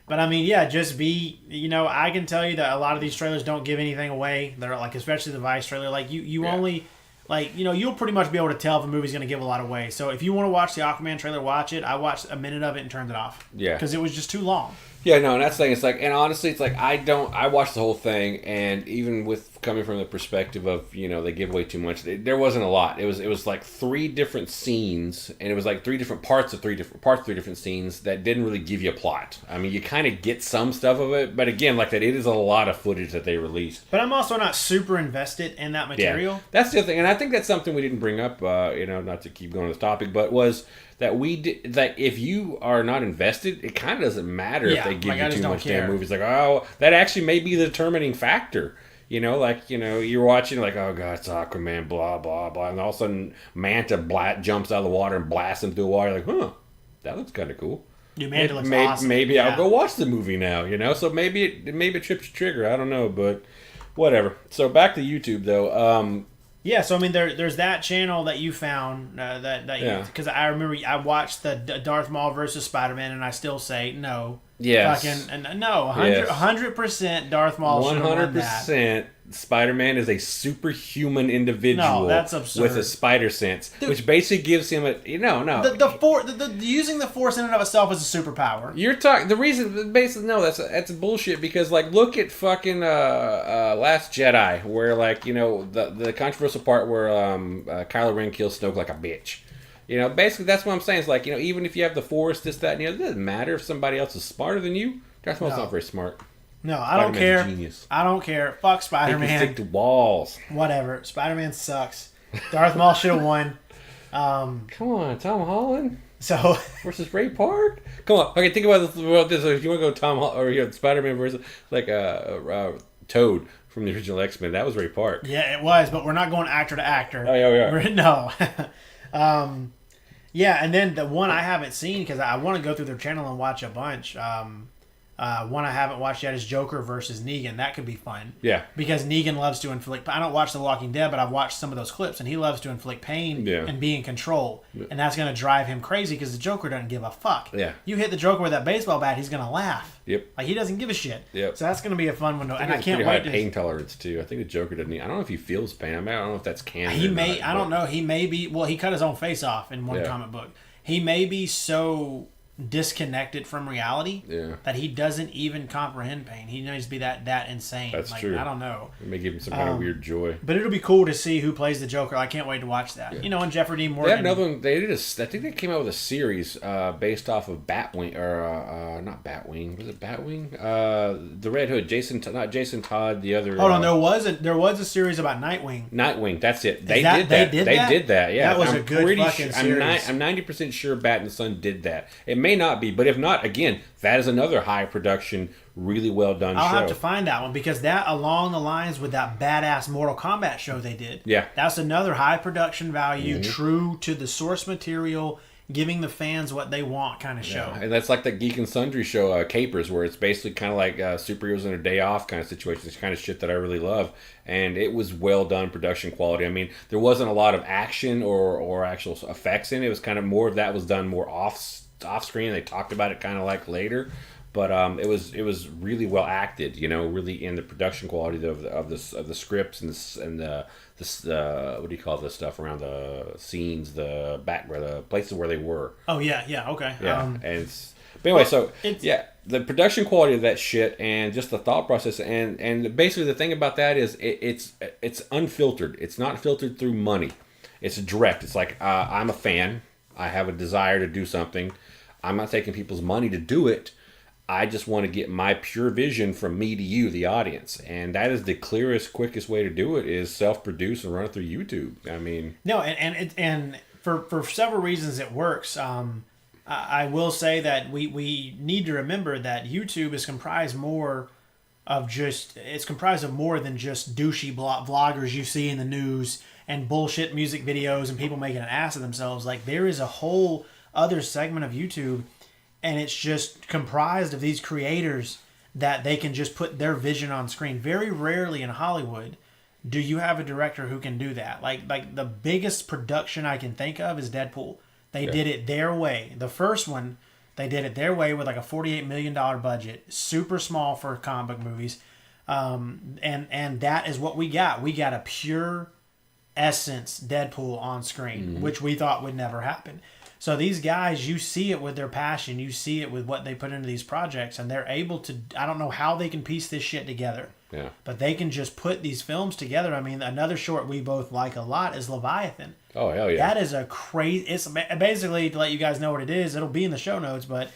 Speaker 1: But I mean, yeah, just be, I can tell you that a lot of these trailers don't give anything away. They're like, especially the Vice trailer, like you only, like, you'll pretty much be able to tell if a movie's going to give a lot away. So if you want to watch the Aquaman trailer, watch it. I watched a minute of it and turned it off.
Speaker 2: Yeah.
Speaker 1: Because it was just too long.
Speaker 2: Yeah, no, and that's the thing. It's like, and honestly, it's like, I watched the whole thing, and even with coming from the perspective of, they give away too much, there wasn't a lot. It was like 3 different scenes, and it was like 3 different parts of 3 different scenes that didn't really give you a plot. I mean, you kind of get some stuff of it, but again, like that, it is a lot of footage that they released.
Speaker 1: But I'm also not super invested in that material.
Speaker 2: Yeah, that's the other thing, and I think that's something we didn't bring up, not to keep going on this topic, but was that that if you are not invested, it kind of doesn't matter if they give you too much damn movies. Like, that actually may be the determining factor. You know, like, you know, you're watching like, oh god, it's Aquaman, blah blah blah, and all of a sudden Manta jumps out of the water and blasts him through the water. You're like, huh, that looks kind of cool.
Speaker 1: Dude, Manta looks awesome.
Speaker 2: Maybe I'll go watch the movie now. You know, so maybe it trips your trigger. I don't know, but whatever. So back to YouTube though.
Speaker 1: Yeah, so I mean, there's that channel that you found because I remember I watched the Darth Maul versus Spider-Man, and I still say no.
Speaker 2: Yes.
Speaker 1: Fucking no. 100% Darth Maul should have won that.
Speaker 2: 100%. Spider-Man is a superhuman individual.
Speaker 1: No, that's absurd.
Speaker 2: With a spider sense, dude, which basically gives him a
Speaker 1: using the Force in and of itself is a superpower.
Speaker 2: You're talking the reason basically no, that's bullshit because like look at fucking Last Jedi where like, you know, the controversial part where Kylo Ren kills Snoke like a bitch. You know, basically that's what I'm saying. It's like, you know, even if you have the Force, this, that, and the other, it doesn't matter if somebody else is smarter than you. Darth Maul's not very smart.
Speaker 1: No, I don't care. Genius. I don't care. Fuck Spider-Man.
Speaker 2: He can stick to walls.
Speaker 1: Whatever. Spider-Man sucks. Darth Maul should have won.
Speaker 2: Come on, Tom Holland.
Speaker 1: So
Speaker 2: versus Ray Park. Come on. Okay, think about this. If you want to go Tom Holland or you know, Spider-Man versus like Toad from the original X-Men, that was Ray Park.
Speaker 1: Yeah, it was, but we're not going actor to actor.
Speaker 2: Oh yeah, we are.
Speaker 1: No. Yeah, and then the one I haven't seen because I want to go through their channel and watch a bunch. One I haven't watched yet is Joker versus Negan. That could be fun.
Speaker 2: Yeah. Because
Speaker 1: Negan loves to inflict... I don't watch The Walking Dead, but I've watched some of those clips, and he loves to inflict pain and be in control. Yeah. And that's going to drive him crazy because the Joker doesn't give a fuck.
Speaker 2: Yeah.
Speaker 1: You hit the Joker with that baseball bat, he's going to laugh.
Speaker 2: Yep.
Speaker 1: Like, he doesn't give a shit.
Speaker 2: Yep.
Speaker 1: So that's going to be a fun one.
Speaker 2: And I can't wait to... pain tolerance, too. I think the Joker doesn't... I don't know if he feels pain. I mean, I don't know if that's canon
Speaker 1: He may... I don't know. He may be... Well, he cut his own face off in one comic book. He may be so... disconnected from reality that he doesn't even comprehend pain. He knows to be that insane.
Speaker 2: That's
Speaker 1: like,
Speaker 2: true.
Speaker 1: I don't know.
Speaker 2: It may give him some kind of weird joy.
Speaker 1: But it'll be cool to see who plays the Joker. I can't wait to watch that. Yeah. You know, and Jeffrey Dean Morgan.
Speaker 2: They had another one. They did I think they came out with a series based off of Batwing or not Batwing. Was it Batwing? The Red Hood. Not Jason Todd. The other.
Speaker 1: Hold on. There was a series about Nightwing.
Speaker 2: Nightwing. That's it. They did that. Yeah.
Speaker 1: That was a good fucking series.
Speaker 2: I'm 90% sure Bat and Son did that. It may not be, but if not, again, that is another high production, really well done show.
Speaker 1: I'll have to find that one because that along the lines with that badass Mortal Kombat show they did.
Speaker 2: Yeah.
Speaker 1: That's another high production value, true to the source material, giving the fans what they want kind of show.
Speaker 2: And that's like the Geek and Sundry show, Capers, where it's basically kind of like superheroes on their day off kind of situation. It's kind of shit that I really love. And it was well done production quality. I mean, there wasn't a lot of action or actual effects in it. It was kind of more of that was done more off screen. They talked about it kind of like later, but it was really well acted. You know, really in the production quality of the scripts and the what do you call this stuff around the scenes, the background, the places where they were.
Speaker 1: Oh yeah, okay.
Speaker 2: Yeah, but anyway, the production quality of that shit and just the thought process and basically the thing about that is it's unfiltered. It's not filtered through money. It's direct. It's like I'm a fan. I have a desire to do something. I'm not taking people's money to do it. I just want to get my pure vision from me to you, the audience. And that is the clearest, quickest way to do it is self-produce and run it through YouTube. I mean...
Speaker 1: No, and for several reasons it works. I will say that we need to remember that YouTube is comprised more of it's comprised of more than just douchey vloggers you see in the news and bullshit music videos and people making an ass of themselves. Like, there is a whole other segment of YouTube, and it's just comprised of these creators that they can just put their vision on screen. Very rarely in Hollywood do you have a director who can do that. Like the biggest production I can think of is Deadpool. They did it their way. The first one, they did it their way with like a $48 million budget, super small for comic book movies, and that is what we got. We got a pure essence Deadpool on screen, which we thought would never happen. So these guys, you see it with their passion, you see it with what they put into these projects, and they're able to, I don't know how they can piece this shit together.
Speaker 2: Yeah. But
Speaker 1: they can just put these films together. I mean, another short we both like a lot is Leviathan.
Speaker 2: Oh, hell yeah.
Speaker 1: That is a crazy, it's basically, to let you guys know what it is, it'll be in the show notes, but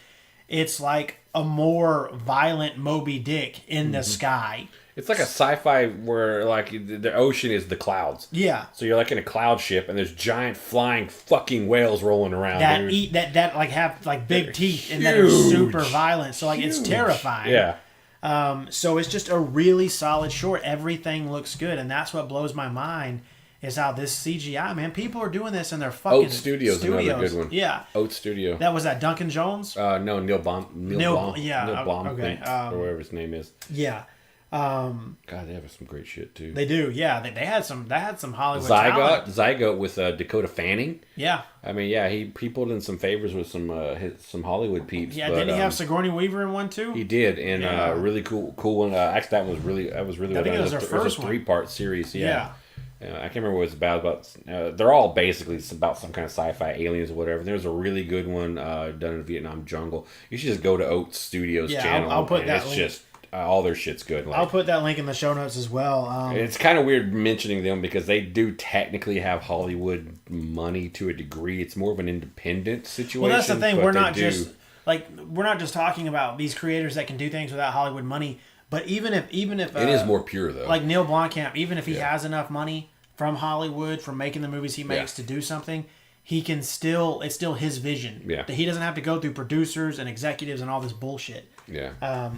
Speaker 1: it's like a more violent Moby Dick in the sky.
Speaker 2: It's like a sci-fi where like the ocean is the clouds.
Speaker 1: Yeah.
Speaker 2: So you're like in a cloud ship and there's giant flying fucking whales rolling around.
Speaker 1: That like have like big teeth and that are super violent. So like it's terrifying.
Speaker 2: Yeah.
Speaker 1: So it's just a really solid short. Everything looks good, and that's what blows my mind is how this CGI, man. People are doing this in their fucking
Speaker 2: Oat Studios. Another good one.
Speaker 1: Yeah,
Speaker 2: Oat Studio.
Speaker 1: that was that Duncan Jones.
Speaker 2: No, Neil
Speaker 1: Yeah,
Speaker 2: Blom,
Speaker 1: okay.
Speaker 2: or whatever his name is.
Speaker 1: Yeah.
Speaker 2: God, they have some great shit too.
Speaker 1: They do, yeah. They had some Hollywood talent.
Speaker 2: Zygote with Dakota Fanning.
Speaker 1: Yeah.
Speaker 2: I mean, yeah, he pulled in some favors with some Hollywood peeps.
Speaker 1: Yeah,
Speaker 2: but,
Speaker 1: didn't he have Sigourney Weaver in one too?
Speaker 2: He did, and really cool one. Actually, that was really
Speaker 1: I think it was their first
Speaker 2: one. It was a 3-part series.
Speaker 1: Yeah.
Speaker 2: I can't remember what it's about. They're all basically about some kind of sci-fi aliens or whatever. There's a really good one done in the Vietnam jungle. You should just go to Oat Studios channel.
Speaker 1: I'll put that
Speaker 2: it's
Speaker 1: link.
Speaker 2: just all their shit's good. Like,
Speaker 1: I'll put that link in the show notes as well.
Speaker 2: It's kind of weird mentioning them because they do technically have Hollywood money to a degree. It's more of an independent situation.
Speaker 1: Well, that's the thing. We're not just talking about these creators that can do things without Hollywood money. But even if
Speaker 2: it is more pure though.
Speaker 1: Like Neil Blomkamp, even if he has enough money from Hollywood from making the movies he makes to do something, he can still it's still his vision.
Speaker 2: Yeah.
Speaker 1: He doesn't have to go through producers and executives and all this bullshit.
Speaker 2: Yeah.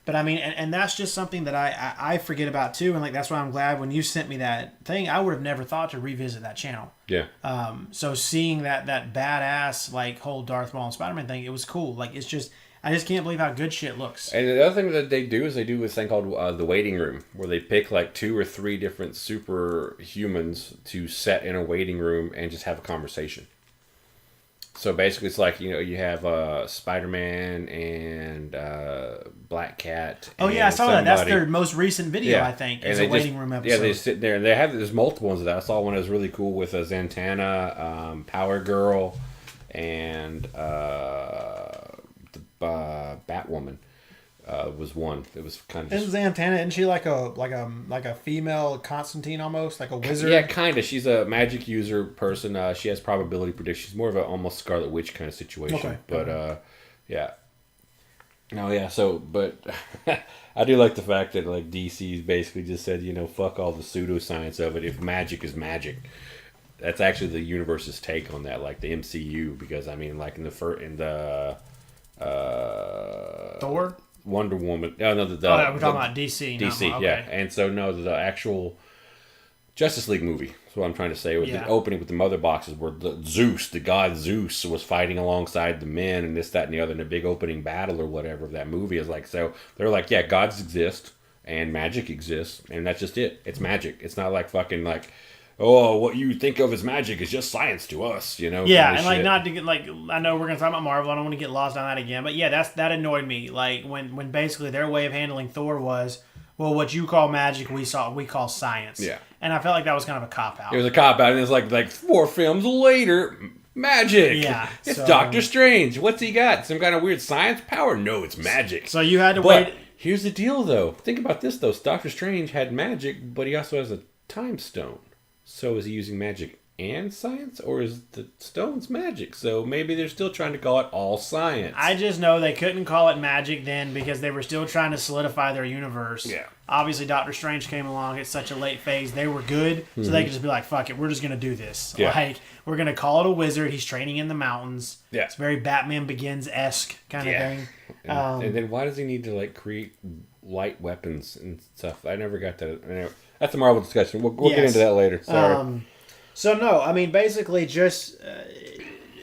Speaker 1: But I mean, and that's just something that I forget about too, and like that's why I'm glad when you sent me that thing. I would have never thought to revisit that channel.
Speaker 2: Yeah.
Speaker 1: So seeing that badass like whole Darth Maul and Spider-Man thing, it was cool. Like it's just I just can't believe how good shit looks.
Speaker 2: And the other thing that they do is they do this thing called the waiting room, where they pick like 2 or 3 different superhumans to set in a waiting room and just have a conversation. So basically, it's like, you have Spider-Man and Black Cat.
Speaker 1: Oh yeah, I saw that. That's their most recent video, I think. Is a waiting room episode.
Speaker 2: Yeah, they sit there and there's multiple ones of that. I saw one that was really cool with Zatanna, Power Girl, and Batwoman. Was one. It was kind of.
Speaker 1: Isn't Zatanna? Isn't she like a female Constantine almost, like a wizard?
Speaker 2: Yeah, kind of. She's a magic user person. She has probability prediction. She's more of a almost Scarlet Witch kind of situation.
Speaker 1: Okay.
Speaker 2: But yeah. No, yeah. So, but I do like the fact that like DC's basically just said, fuck all the pseudoscience of it. If magic is magic, that's actually the universe's take on that, like the MCU. Because I mean, like in the
Speaker 1: Thor.
Speaker 2: Wonder Woman. Oh, no,
Speaker 1: we're talking about DC.
Speaker 2: DC,
Speaker 1: okay.
Speaker 2: yeah. And so, no, the actual Justice League movie. That's what I'm trying to say. With the opening with the mother boxes where the god Zeus, was fighting alongside the men and this, that, and the other in a big opening battle or whatever of that movie is like. So they're like, yeah, gods exist and magic exists, and that's just it. It's magic. It's not like fucking like, oh, what you think of as magic is just science to us,
Speaker 1: Yeah, and like shit. Not to get like, I know we're gonna talk about Marvel. I don't want to get lost on that again, but yeah, that annoyed me. Like when basically their way of handling Thor was, well, what you call magic, we call science.
Speaker 2: Yeah,
Speaker 1: and I felt like that was kind of a cop out.
Speaker 2: It was a cop out, and it's like 4 films later, magic.
Speaker 1: Yeah,
Speaker 2: it's Doctor Strange. What's he got? Some kind of weird science power? No, it's magic.
Speaker 1: So you had to wait.
Speaker 2: Here's the deal, though. Think about this, though. Doctor Strange had magic, but he also has a time stone. So is he using magic and science, or is the stones magic? So maybe they're still trying to call it all science.
Speaker 1: I just know they couldn't call it magic then because they were still trying to solidify their universe.
Speaker 2: Yeah.
Speaker 1: Obviously, Doctor Strange came along at such a late phase. They were good, so they could just be like, fuck it, we're just going to do this.
Speaker 2: Yeah.
Speaker 1: Like, we're going to call it a wizard. He's training in the mountains.
Speaker 2: Yeah.
Speaker 1: It's very Batman Begins-esque kind of thing.
Speaker 2: And then why does he need to, like, create light weapons and stuff? I never got that. Anyway, that's a Marvel discussion. We'll get into that later. Sorry.
Speaker 1: So, no, I mean, basically just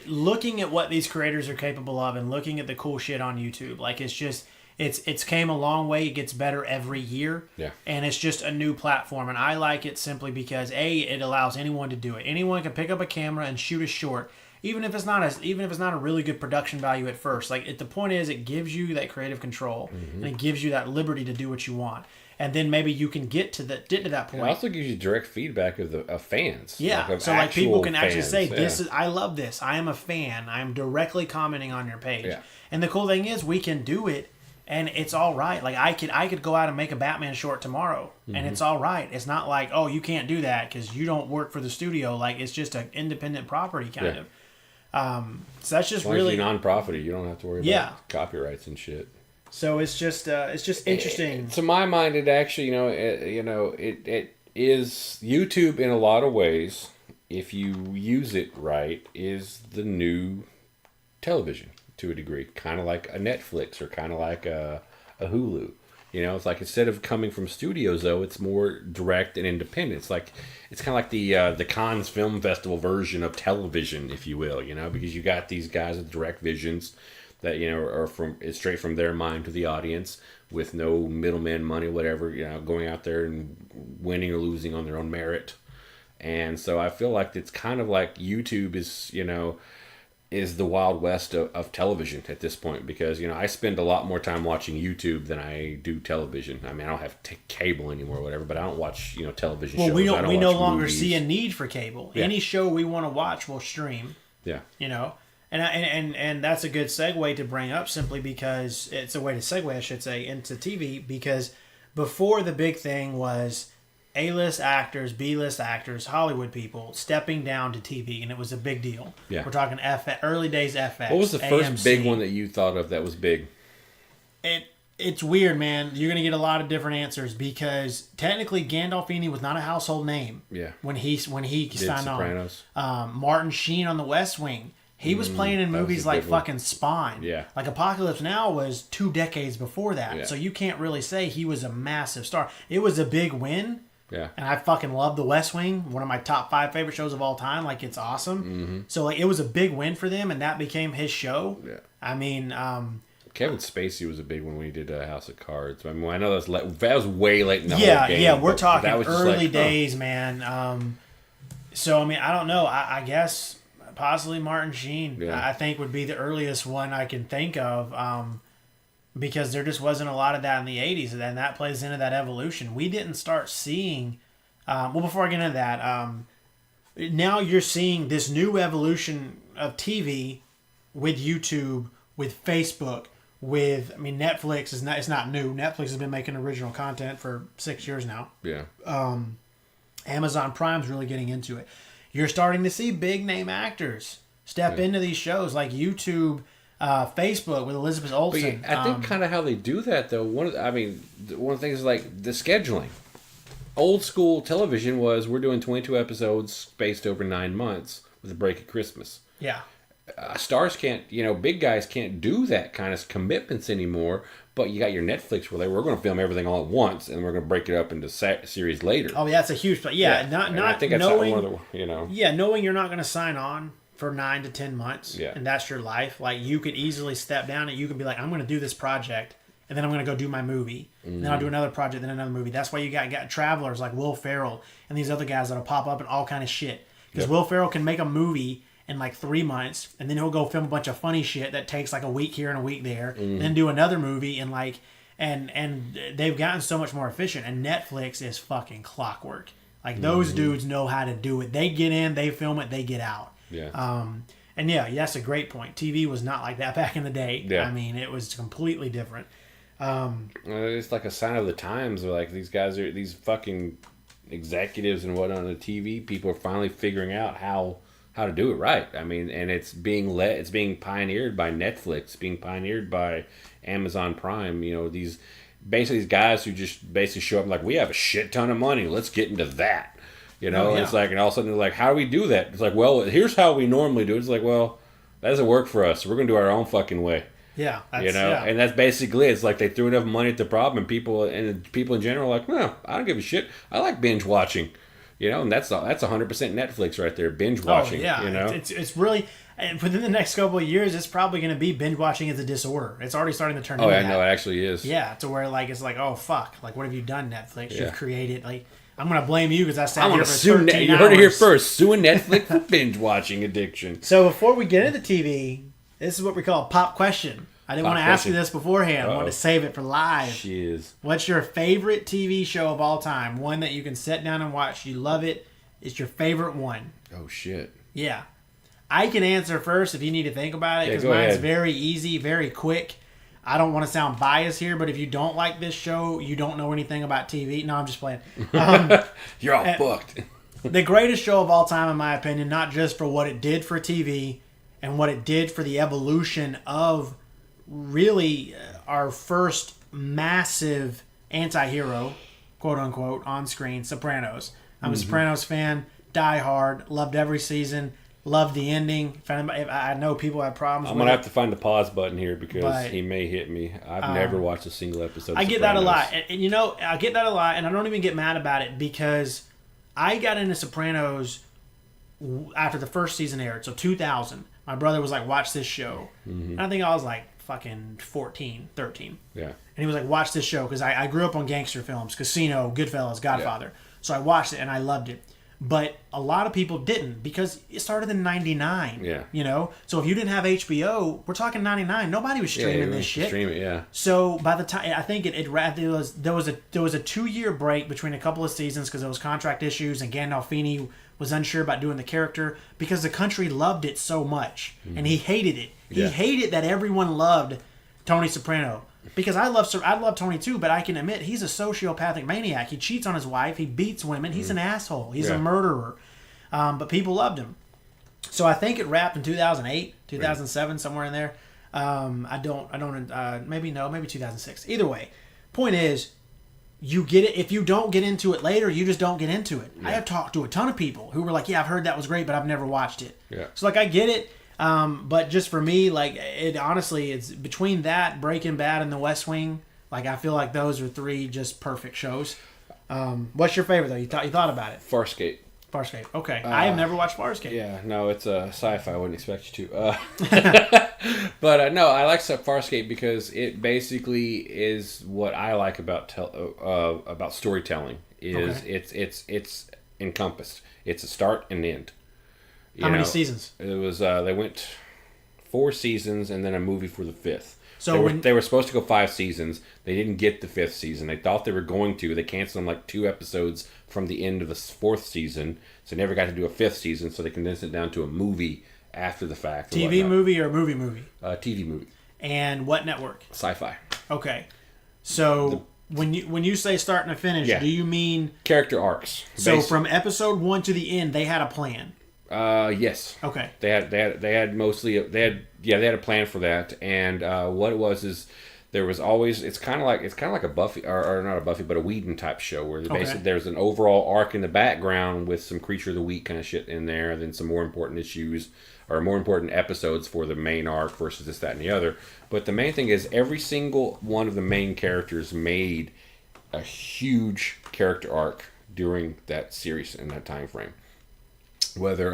Speaker 1: looking at what these creators are capable of and looking at the cool shit on YouTube. Like, it's just, it's came a long way. It gets better every year.
Speaker 2: Yeah. And
Speaker 1: it's just a new platform. And I like it simply because, A, it allows anyone to do it. Anyone can pick up a camera and shoot a short. Even if it's not a really good production value at first. Like, the point is, it gives you that creative control. And it gives you that liberty to do what you want. And then maybe you can get to that point.
Speaker 2: It also gives you direct feedback of fans.
Speaker 1: Yeah,
Speaker 2: of
Speaker 1: so like people can actually
Speaker 2: fans.
Speaker 1: say, I love this. I am a fan. I am directly commenting on your page.
Speaker 2: Yeah.
Speaker 1: And the cool thing is we can do it and it's all right. Like I could go out and make a Batman short tomorrow and it's all right. It's not like, oh, you can't do that because you don't work for the studio. Like it's just an independent property kind of. So that's just really
Speaker 2: non-profit. You don't have to worry about copyrights and shit.
Speaker 1: So it's just interesting.
Speaker 2: To my mind, it actually, it is YouTube in a lot of ways. If you use it right, is the new television to a degree, kind of like a Netflix or kind of like a Hulu. You know, it's like instead of coming from studios, though, it's more direct and independent. It's kind of like the Cannes Film Festival version of television, if you will. You know, because you got these guys with direct visions that, you know, are it's straight from their mind to the audience with no middleman money, whatever. You know, going out there and winning or losing on their own merit. And so I feel like it's kind of like YouTube is, you know, is the Wild West of television at this point, because, you know, I spend a lot more time watching YouTube than I do television. I mean, I don't have cable anymore or whatever, but I don't watch, you know, television shows.
Speaker 1: Well, we no longer
Speaker 2: movies.
Speaker 1: see a need for cable.
Speaker 2: Yeah.
Speaker 1: Any show we want to watch, we'll stream.
Speaker 2: Yeah.
Speaker 1: You know? And that's a good segue to bring up, simply because it's a way to segue, I should say, into TV, because before the big thing was A-list actors, B-list actors, Hollywood people stepping down to TV, and it was a big deal.
Speaker 2: Yeah.
Speaker 1: We're talking early days FX.
Speaker 2: What was the first
Speaker 1: AMC.
Speaker 2: big one that you thought of that was big?
Speaker 1: It's weird, man. You're going to get a lot of different answers, because technically Gandolfini was not a household name.
Speaker 2: Yeah.
Speaker 1: When he signed
Speaker 2: Sopranos.
Speaker 1: on. Martin Sheen on The West Wing. He was playing in movies like fucking Spawn.
Speaker 2: Yeah.
Speaker 1: Like Apocalypse Now was 2 decades before that.
Speaker 2: Yeah.
Speaker 1: So you can't really say he was a massive star. It was a big win.
Speaker 2: Yeah.
Speaker 1: And I fucking love The West Wing. One of my top 5 favorite shows of all time. Like, it's awesome. Mm-hmm. So, like, it was a big win for them, and that became his show.
Speaker 2: Yeah.
Speaker 1: I mean,
Speaker 2: Kevin Spacey was a big one when he did House of Cards. I mean, I know that was way late in the whole game.
Speaker 1: Yeah, we're talking early
Speaker 2: like,
Speaker 1: days, man. So, I mean, I don't know. I guess possibly Martin Sheen, I think, would be the earliest one I can think of, because there just wasn't a lot of that in the 80s, and that plays into that evolution. We didn't start seeing... well, before I get into that, now you're seeing this new evolution of TV with YouTube, with Facebook, with... I mean, Netflix is not... It's not new. Netflix has been making original content for 6 years now.
Speaker 2: Yeah.
Speaker 1: Amazon Prime's really getting into it. You're starting to see big name actors step into these shows, like YouTube, Facebook with Elizabeth Olsen.
Speaker 2: But I think kind of how they do that, though. One of the things is like the scheduling. Old school television was, we're doing 22 episodes spaced over 9 months with a break at Christmas.
Speaker 1: Yeah.
Speaker 2: Stars can't, you know, big guys can't do that kind of commitments anymore. But you got your Netflix where we're going to film everything all at once, and we're going to break it up into series later.
Speaker 1: Oh, yeah, that's a huge... Yeah, not
Speaker 2: I think that's
Speaker 1: knowing...
Speaker 2: one of the, you know...
Speaker 1: Yeah, knowing you're not going to sign on for 9 to 10 months,
Speaker 2: yeah.
Speaker 1: and that's your life. Like, you could easily step down, and you could be like, I'm going to do this project, and then I'm going to go do my movie. And then I'll do another project, then another movie. That's why you got travelers like Will Ferrell and these other guys that'll pop up and all kind of shit. Because Will Ferrell can make a movie in like 3 months, and then he'll go film a bunch of funny shit that takes like a week here and a week there, and then do another movie in like... And they've gotten so much more efficient. And Netflix is fucking clockwork. Like, those dudes know how to do it. They get in, they film it, they get out.
Speaker 2: Yeah.
Speaker 1: And yeah, that's a great point. TV was not like that back in the day.
Speaker 2: Yeah.
Speaker 1: I mean, it was completely different.
Speaker 2: It's like a sign of the times. Where like these fucking executives and whatnot on the TV people are finally figuring out how to do it right. I mean, and it's being pioneered by Netflix, being pioneered by Amazon Prime. You know, these guys who just basically show up like, we have a shit ton of money, let's get into that. You know, It's like, and all of a sudden they're like, how do we do that? It's like, well, here's how we normally do it. It's like, well, that doesn't work for us. We're gonna do our own fucking way.
Speaker 1: Yeah,
Speaker 2: and that's basically it. It's like they threw enough money at the problem, and people in general are like, no, I don't give a shit. I like binge watching. You know, and that's 100% Netflix right there, binge watching.
Speaker 1: Oh, yeah.
Speaker 2: You know,
Speaker 1: it's really, and within the next couple of years, it's probably going to be binge watching as a disorder. It's already starting to turn into that.
Speaker 2: Oh, I know, it actually is.
Speaker 1: Yeah, to where like it's like, oh fuck, like what have you done, Netflix? You've created like, I'm going to blame you because I sat here for 13 hours.
Speaker 2: You heard it here first. Suing Netflix for binge watching addiction.
Speaker 1: So before we get into TV, this is what we call a pop question. I didn't want to ask you this beforehand. I wanted to save it for live.
Speaker 2: Shiz.
Speaker 1: What's your favorite TV show of all time? One that you can sit down and watch. You love it. It's your favorite one.
Speaker 2: Oh, shit.
Speaker 1: Yeah. I can answer first if you need to think about it, because mine's very easy, very quick. I don't want to sound biased here, but if you don't like this show, you don't know anything about TV. No, I'm just playing.
Speaker 2: You're all fucked.
Speaker 1: The greatest show of all time, in my opinion, not just for what it did for TV and what it did for the evolution of really our first massive anti-hero, quote-unquote, on screen, Sopranos. I'm a Sopranos fan, die hard, loved every season. Loved the ending. If I know people have problems.
Speaker 2: I'm gonna have to find the pause button here because he may hit me. I've never watched a single episode.
Speaker 1: I get that a lot, and you know, I get that a lot, and I don't even get mad about it because I got into Sopranos after the first season aired, so 2000. My brother was like, "Watch this show," and I think I was like fucking 14, 13.
Speaker 2: Yeah.
Speaker 1: And he was like, "Watch this show," because I grew up on gangster films, Casino, Goodfellas, Godfather. Yeah. So I watched it and I loved it. But a lot of people didn't because it started in 99.
Speaker 2: Yeah.
Speaker 1: You know? So if you didn't have HBO, we're talking 99. Nobody was streaming this shit.
Speaker 2: Stream it, yeah.
Speaker 1: So by the time, I think there was a 2-year break between a couple of seasons because there was contract issues and Gandolfini was unsure about doing the character because the country loved it so much. And he hated it. He hated that everyone loved Tony Soprano. Because I love Tony too, but I can admit he's a sociopathic maniac. He cheats on his wife. He beats women. He's an asshole. He's a murderer. But people loved him. So I think it wrapped in 2008, 2007, somewhere in there. Maybe 2006. Either way, point is, you get it. If you don't get into it later, you just don't get into it. Yeah. I have talked to a ton of people who were like, "Yeah, I've heard that was great, but I've never watched it."
Speaker 2: Yeah.
Speaker 1: So like, I get it. But just for me, like, it honestly, it's between that, Breaking Bad, and The West Wing. Like, I feel like those are 3 just perfect shows. What's your favorite though? You thought about it?
Speaker 2: Farscape.
Speaker 1: Okay. I have never watched Farscape.
Speaker 2: Yeah, no, it's a sci-fi. I wouldn't expect you to. But no, I like Farscape because it basically is what I like about storytelling. It's encompassed. It's a start and end.
Speaker 1: How many seasons?
Speaker 2: It was they went 4 seasons and then a movie for the 5th.
Speaker 1: So
Speaker 2: they were supposed to go 5 seasons. They didn't get the 5th season. They thought they were going to. They canceled like 2 episodes from the end of the 4th season, so they never got to do a 5th season. So they condensed it down to a movie after the fact.
Speaker 1: TV movie or movie?
Speaker 2: TV movie.
Speaker 1: And what network?
Speaker 2: Sci-Fi.
Speaker 1: Okay, so when you say start and finish, do you mean
Speaker 2: character arcs?
Speaker 1: So from episode 1 to the end, they had a plan.
Speaker 2: Yes.
Speaker 1: Okay.
Speaker 2: They had a plan for that, and what it was is there was always it's kind of like a Buffy or not a Buffy but a Whedon type show where basically there's an overall arc in the background with some Creature of the Week kind of shit in there, then some more important issues or more important episodes for the main arc versus this, that, and the other. But the main thing is every single one of the main characters made a huge character arc during that series in that time frame. Whether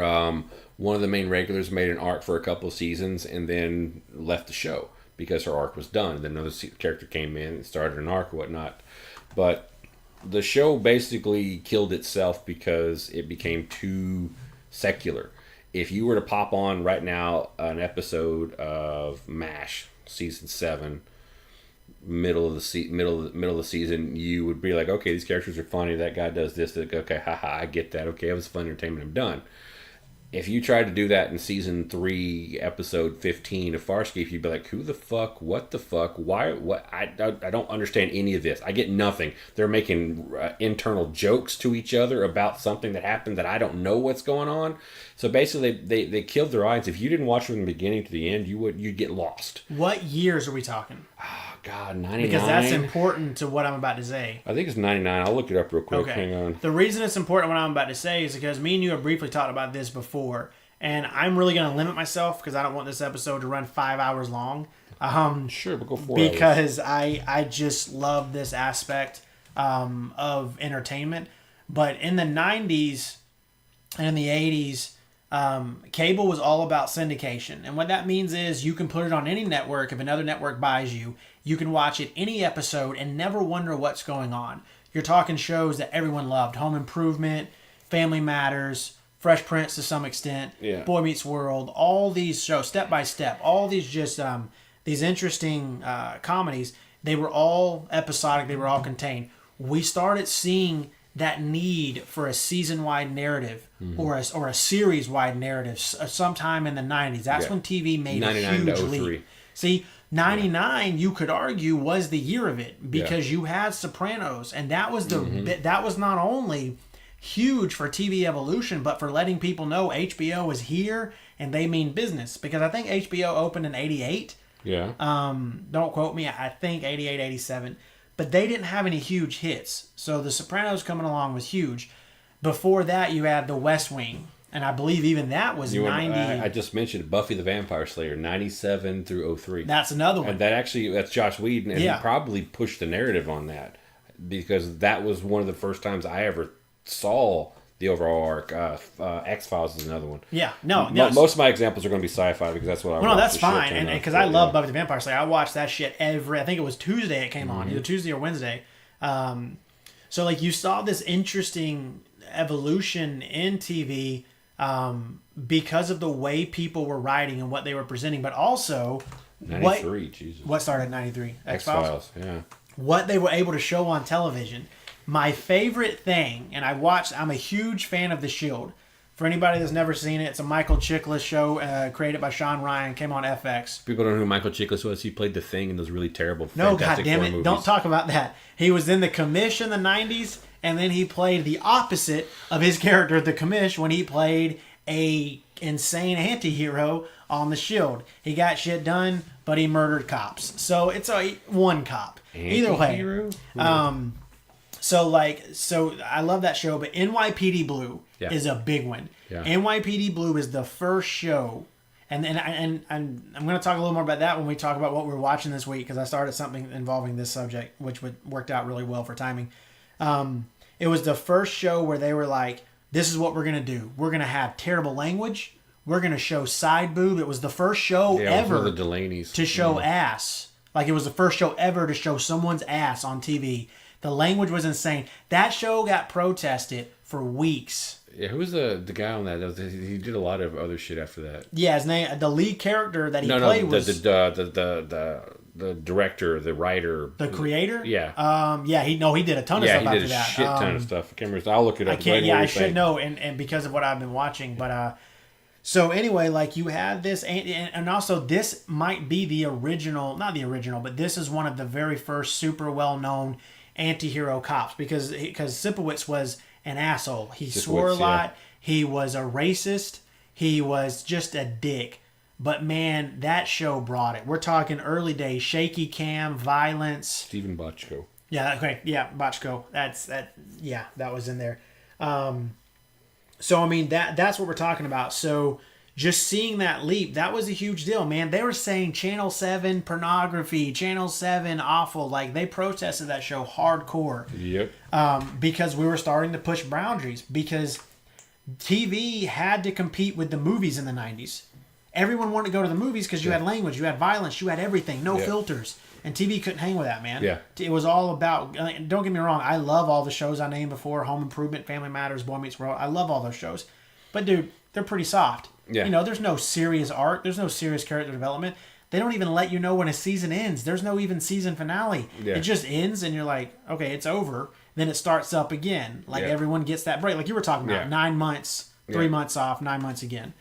Speaker 2: one of the main regulars made an arc for a couple of seasons and then left the show because her arc was done. Then another character came in and started an arc or whatnot. But the show basically killed itself because it became too secular. If you were to pop on right now an episode of MASH season 7, middle of the season, you would be like, okay, these characters are funny. That guy does this. Okay, haha, I get that. Okay, it was fun entertainment. I'm done. If you tried to do that in season 3, episode 15 of Farscape, you'd be like, who the fuck? What the fuck? Why? What? I don't understand any of this. I get nothing. They're making internal jokes to each other about something that happened that I don't know what's going on. So basically, they killed their audience. If you didn't watch from the beginning to the end, you'd get lost.
Speaker 1: What years are we talking?
Speaker 2: Oh, God, 99?
Speaker 1: Because that's important to what I'm about to say.
Speaker 2: I think it's 99. I'll look it up real quick.
Speaker 1: Okay.
Speaker 2: Hang on.
Speaker 1: The reason it's important what I'm about to say is because me and you have briefly talked about this before, and I'm really going to limit myself because I don't want this episode to run 5 hours long.
Speaker 2: Sure, we'll go 4
Speaker 1: because
Speaker 2: hours.
Speaker 1: I just love this aspect of entertainment. But in the 90s and in the 80s, cable was all about syndication. And what that means is you can put it on any network. If another network buys you, you can watch it any episode and never wonder what's going on. You're talking shows that everyone loved. Home Improvement, Family Matters, Fresh Prince to some extent, Boy Meets World, all these shows, Step by Step, all these just these interesting comedies. They were all episodic. They were all contained. We started seeing that need for a season-wide narrative or a series-wide narrative sometime in the 90s. That's when TV made a huge leap. See, 99, you could argue, was the year of it because you had Sopranos, and that was that was not only huge for TV evolution, but for letting people know HBO is here and they mean business. Because I think HBO opened in 88.
Speaker 2: Yeah.
Speaker 1: Don't quote me. I think 88, 87. But they didn't have any huge hits. So The Sopranos coming along was huge. Before that, you had The West Wing. And I believe even that was 90.
Speaker 2: I just mentioned Buffy the Vampire Slayer, 97 through 03.
Speaker 1: That's another one.
Speaker 2: And that's Joss Whedon, and he probably pushed the narrative on that because that was one of the first times I ever saw the overall arc. X-Files is another one.
Speaker 1: Yeah, no.
Speaker 2: Most of my examples are going to be sci-fi because that's what I watch.
Speaker 1: No, that's fine. And because I love Buffy the Vampire Slayer. I watched that shit I think it was Tuesday it came on, either Tuesday or Wednesday. So, like, you saw this interesting evolution in TV because of the way people were writing and what they were presenting, but also
Speaker 2: 93, Jesus.
Speaker 1: What started in 93?
Speaker 2: X-Files, yeah.
Speaker 1: What they were able to show on television. My favorite thing, and I'm a huge fan of The Shield. For anybody that's never seen it, it's a Michael Chiklis show created by Sean Ryan, came on FX.
Speaker 2: People don't know who Michael Chiklis was. He played The Thing in those really terrible
Speaker 1: No,
Speaker 2: Fantastic Four
Speaker 1: goddammit,
Speaker 2: movies.
Speaker 1: don't talk about that. He was in The Commish in the 90s, and then he played the opposite of his character, The Commish, when he played a insane anti-hero on The Shield. He got shit done, but he murdered cops. So it's one cop. Either way. So I love that show, but NYPD Blue is a big one. Yeah. NYPD Blue is the first show, and I'm going to talk a little more about that when we talk about what we're watching this week, because I started something involving this subject, which worked out really well for timing. It was the first show where they were like, this is what we're going to do. We're going to have terrible language. We're going to show side boob. It was the first show ever
Speaker 2: the Delaney's.
Speaker 1: To show ass. Like, it was the first show ever to show someone's ass on TV. The language was insane. That show got protested for weeks.
Speaker 2: Yeah, who was the guy on that? He did a lot of other shit after that.
Speaker 1: Yeah, his name, the lead character that he played was
Speaker 2: the director, the writer,
Speaker 1: the creator.
Speaker 2: Yeah,
Speaker 1: he did a ton of stuff after that.
Speaker 2: Yeah, he did a shit ton of stuff. I can't remember. I'll look it up.
Speaker 1: I should know, and because of what I've been watching, but so anyway, like, you had this, and also this might be the original, not the original, but this is one of the very first super well known anti-hero cops, because Sipowicz was an asshole. He swore a lot. Yeah. He was a racist. He was just a dick. But man, that show brought it. We're talking early days, shaky cam, violence.
Speaker 2: Stephen Bochco.
Speaker 1: Yeah, okay. Yeah, Bochco. That was in there. So I mean, that's what we're talking about. So just seeing that leap, that was a huge deal, man. They were saying Channel 7 pornography, Channel 7 awful. Like, they protested that show hardcore.
Speaker 2: Yep.
Speaker 1: Because we were starting to push boundaries. Because TV had to compete with the movies in the 90s. Everyone wanted to go to the movies because you had language, you had violence, you had everything, no filters. And TV couldn't hang with that, man.
Speaker 2: Yeah.
Speaker 1: It was all about, don't get me wrong, I love all the shows I named before, Home Improvement, Family Matters, Boy Meets World. I love all those shows. But, dude, they're pretty soft.
Speaker 2: Yeah.
Speaker 1: You know, there's no serious art. There's no serious character development. They don't even let you know when a season ends. There's no even season finale. Yeah. It just ends, and you're like, okay, it's over. Then it starts up again. Like, everyone gets that break. Like you were talking about, 9 months, 3 months off, 9 months again.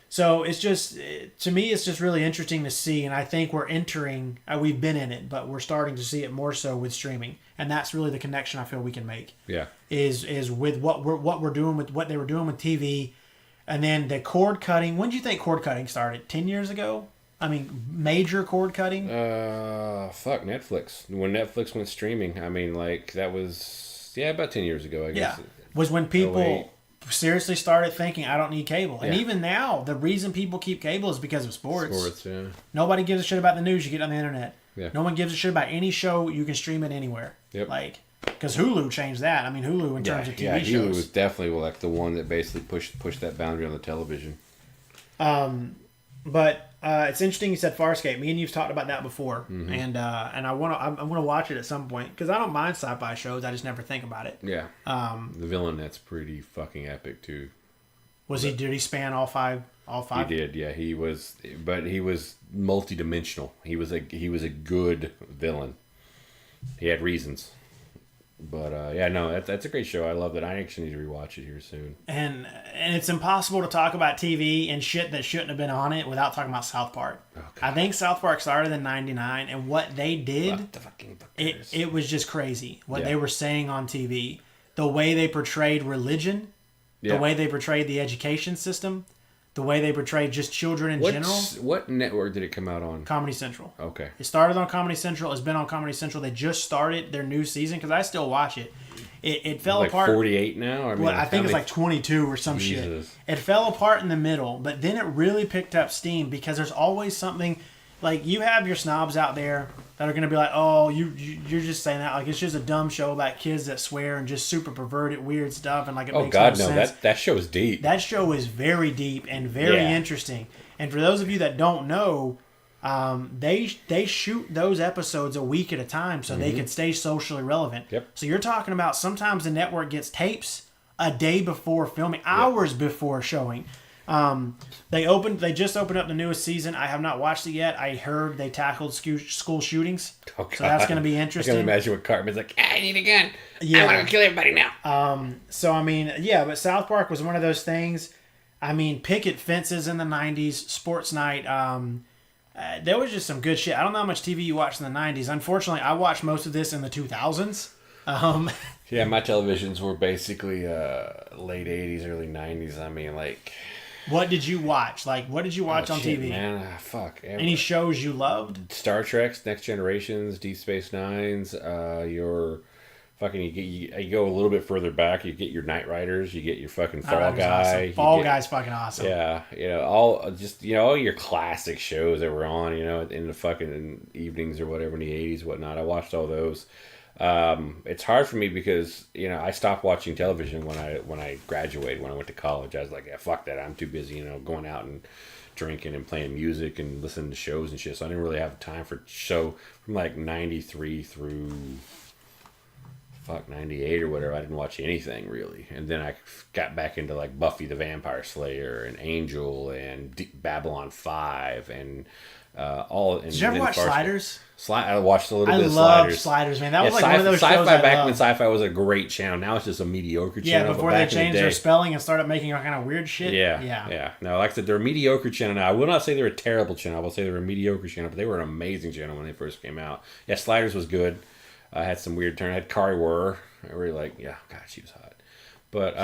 Speaker 1: So it's just, to me, it's just really interesting to see. And I think we're entering, we've been in it, but we're starting to see it more so with streaming. And that's really the connection I feel we can make.
Speaker 2: Yeah.
Speaker 1: Is with what we're doing with what they were doing with TV. And then the cord cutting. When do you think cord cutting started? 10 years ago? I mean, major cord cutting?
Speaker 2: Netflix. When Netflix went streaming, I mean, like, that was, about 10 years ago, I guess.
Speaker 1: Yeah. Was when people seriously started thinking, I don't need cable. And even now, the reason people keep cable is because of sports.
Speaker 2: Sports, yeah.
Speaker 1: Nobody gives a shit about the news you get on the internet.
Speaker 2: Yeah.
Speaker 1: No one gives a shit about any show. You can stream it anywhere.
Speaker 2: Yep.
Speaker 1: Like, because Hulu changed that. I mean, Hulu in terms of TV shows.
Speaker 2: Hulu was definitely like the one that basically pushed that boundary on the television.
Speaker 1: But it's interesting you said Farscape. Me and you've talked about that before, and I'm gonna watch it at some point because I don't mind sci-fi shows. I just never think about it.
Speaker 2: Yeah. The villain, that's pretty fucking epic too.
Speaker 1: Did he span all five?
Speaker 2: He did. Yeah, he was multi-dimensional. He was a good villain. He had reasons. But that's a great show. I love that. I actually need to rewatch it here soon. And
Speaker 1: it's impossible to talk about TV and shit that shouldn't have been on it without talking about South Park. I think South Park started in '99, and what they did, it was just crazy. What they were saying on TV, the way they portrayed religion, the way they portrayed the education system, the way they portrayed just children in general.
Speaker 2: What network did it come out on?
Speaker 1: Comedy Central.
Speaker 2: Okay.
Speaker 1: It started on Comedy Central. It's been on Comedy Central. They just started their new season because I still watch it. It fell
Speaker 2: like
Speaker 1: apart.
Speaker 2: 48 now.
Speaker 1: I think it's like 22 or some
Speaker 2: Jesus.
Speaker 1: shit. It fell apart in the middle, but then it really picked up steam because there's always something. Like, you have your snobs out there that are going to be like, oh, you're just saying that. Like, it's just a dumb show about kids that swear and just super perverted, weird stuff. And, like, it makes no sense.
Speaker 2: That show is deep.
Speaker 1: That show is very deep and very interesting. And for those of you that don't know, they shoot those episodes a week at a time so they can stay socially relevant.
Speaker 2: Yep.
Speaker 1: So you're talking about sometimes the network gets tapes a day before filming, hours before showing. They just opened up the newest season. I have not watched it yet. I heard they tackled school shootings, so that's going to be interesting.
Speaker 2: I can imagine what Cartman's like. I need a gun. I want to kill everybody now.
Speaker 1: So I mean, but South Park was one of those things. I mean, picket fences in the '90s, sports night. There was just some good shit. I don't know how much TV you watched in the '90s. Unfortunately, I watched most of this in the 2000s.
Speaker 2: Yeah, my televisions were basically late '80s, early '90s. I mean, like.
Speaker 1: What did you watch? Like, what did you watch on TV?
Speaker 2: Man, fuck.
Speaker 1: Any shows you loved?
Speaker 2: Star Trek's Next Generations, Deep Space Nines. Your fucking you go a little bit further back. You get your Knight Riders. You get your fucking Fall Guy.
Speaker 1: Awesome. Fall Guy's fucking awesome.
Speaker 2: Yeah, all all your classic shows that were on. In the fucking evenings or whatever in the '80s, whatnot. I watched all those. It's hard for me because I stopped watching television when I graduated, when I went to college. I was like, yeah, fuck that, I'm too busy going out and drinking and playing music and listening to shows and shit, so I didn't really have time for show from like 93 through 98 or whatever. I didn't watch anything really, and then I got back into like Buffy the Vampire Slayer and Angel and Babylon 5 and all. Did
Speaker 1: you ever watch Sliders?
Speaker 2: I watched a little bit of Sliders.
Speaker 1: I loved Sliders, man. That was like one of those shows
Speaker 2: Sci-Fi back
Speaker 1: when
Speaker 2: Sci-Fi was a great channel. Now it's just a mediocre channel.
Speaker 1: Yeah, before they changed their spelling and started making all kind of weird shit.
Speaker 2: Yeah. No, like I said, they're a mediocre channel now. I will not say they're a terrible channel. I will say they're a mediocre channel, but they were an amazing channel when they first came out. Yeah, Sliders was good. I had some weird turn. I had Kari Wurr. I really like, God, she was hot. But,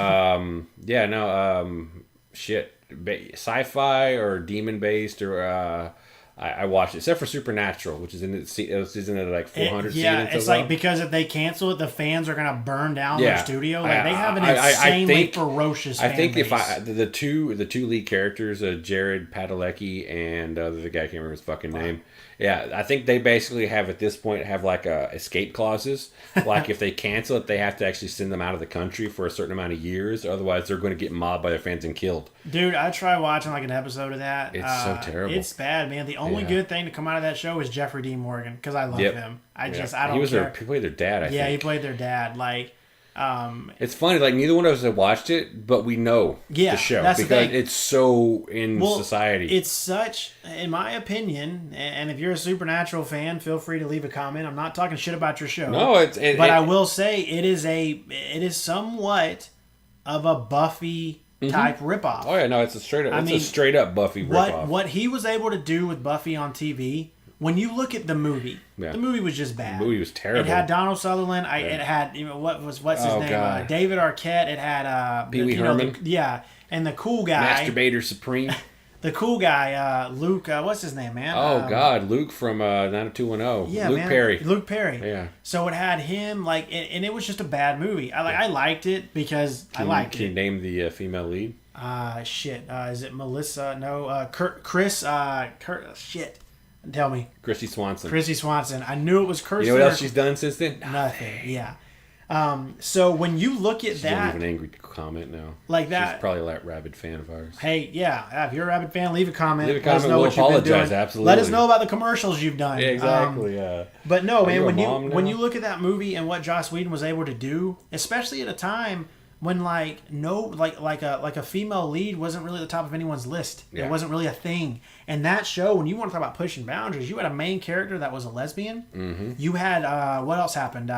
Speaker 2: shit. Sci-fi or demon-based or... I watched it, except for Supernatural, which is isn't it like 400 seasons?
Speaker 1: Yeah, it's like, because if they cancel it, the fans are gonna burn down their studio. Like, they have an insanely ferocious fan base.
Speaker 2: If the two lead characters, Jared Padalecki and the guy, I can't remember his fucking name. Yeah, I think they basically have at this point like escape clauses. Like if they cancel it, they have to actually send them out of the country for a certain amount of years. Otherwise, they're going to get mobbed by their fans and killed.
Speaker 1: Dude, I tried watching like an episode of that.
Speaker 2: It's so terrible.
Speaker 1: It's bad, man. The only good thing to come out of that show is Jeffrey Dean Morgan, because I love him. I don't care.
Speaker 2: He played their dad, I think.
Speaker 1: Yeah, he played their dad. Like,
Speaker 2: it's funny, like neither one of us have watched it, but we know the show because it's so in society.
Speaker 1: It's such, in my opinion, and if you're a Supernatural fan, feel free to leave a comment. I'm not talking shit about your show.
Speaker 2: No,
Speaker 1: I will say it is somewhat of a Buffy type ripoff.
Speaker 2: Oh yeah, no, it's a straight up Buffy ripoff.
Speaker 1: What he was able to do with Buffy on TV. When you look at the movie, the movie was just bad.
Speaker 2: The movie was terrible.
Speaker 1: It had Donald Sutherland. It had what's his name?
Speaker 2: God.
Speaker 1: David Arquette. It had
Speaker 2: Pee Wee Herman.
Speaker 1: And the cool guy,
Speaker 2: Masturbator Supreme.
Speaker 1: The cool guy, Luke. What's his name, man?
Speaker 2: Oh God, Luke from 90210.
Speaker 1: Yeah,
Speaker 2: Luke Perry.
Speaker 1: Luke Perry.
Speaker 2: Yeah.
Speaker 1: So it had him and it was just a bad movie. I liked it because I liked it.
Speaker 2: Can you name the female lead?
Speaker 1: Is it Melissa? No. Chris. Shit. Tell me.
Speaker 2: Christy Swanson.
Speaker 1: I knew it was Kirsten.
Speaker 2: You know what else she's done since then?
Speaker 1: Nothing. Yeah. So when you look at
Speaker 2: she's
Speaker 1: that,
Speaker 2: don't leave an angry comment now.
Speaker 1: Like that,
Speaker 2: she's probably a rabid fan of ours.
Speaker 1: Hey, yeah, if you're a rabid fan, leave a comment.
Speaker 2: Let us know what you've been doing. Absolutely.
Speaker 1: Let us know about the commercials you've done.
Speaker 2: Yeah, exactly. Yeah.
Speaker 1: But no, man, when you look at that movie and what Joss Whedon was able to do, especially at a time when like a female lead wasn't really at the top of anyone's list. Yeah. It wasn't really a thing. And that show, when you want to talk about pushing boundaries, you had a main character that was a lesbian. Mm-hmm. You had what else happened?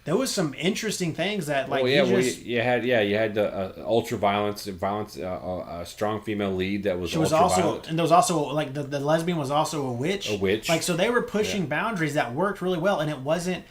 Speaker 1: There was some interesting things that like.
Speaker 2: You had the ultra violence, a strong female lead that was.
Speaker 1: She was also, and there was also like the lesbian was also a witch.
Speaker 2: A witch.
Speaker 1: Like, so they were pushing boundaries that worked really well, and it wasn't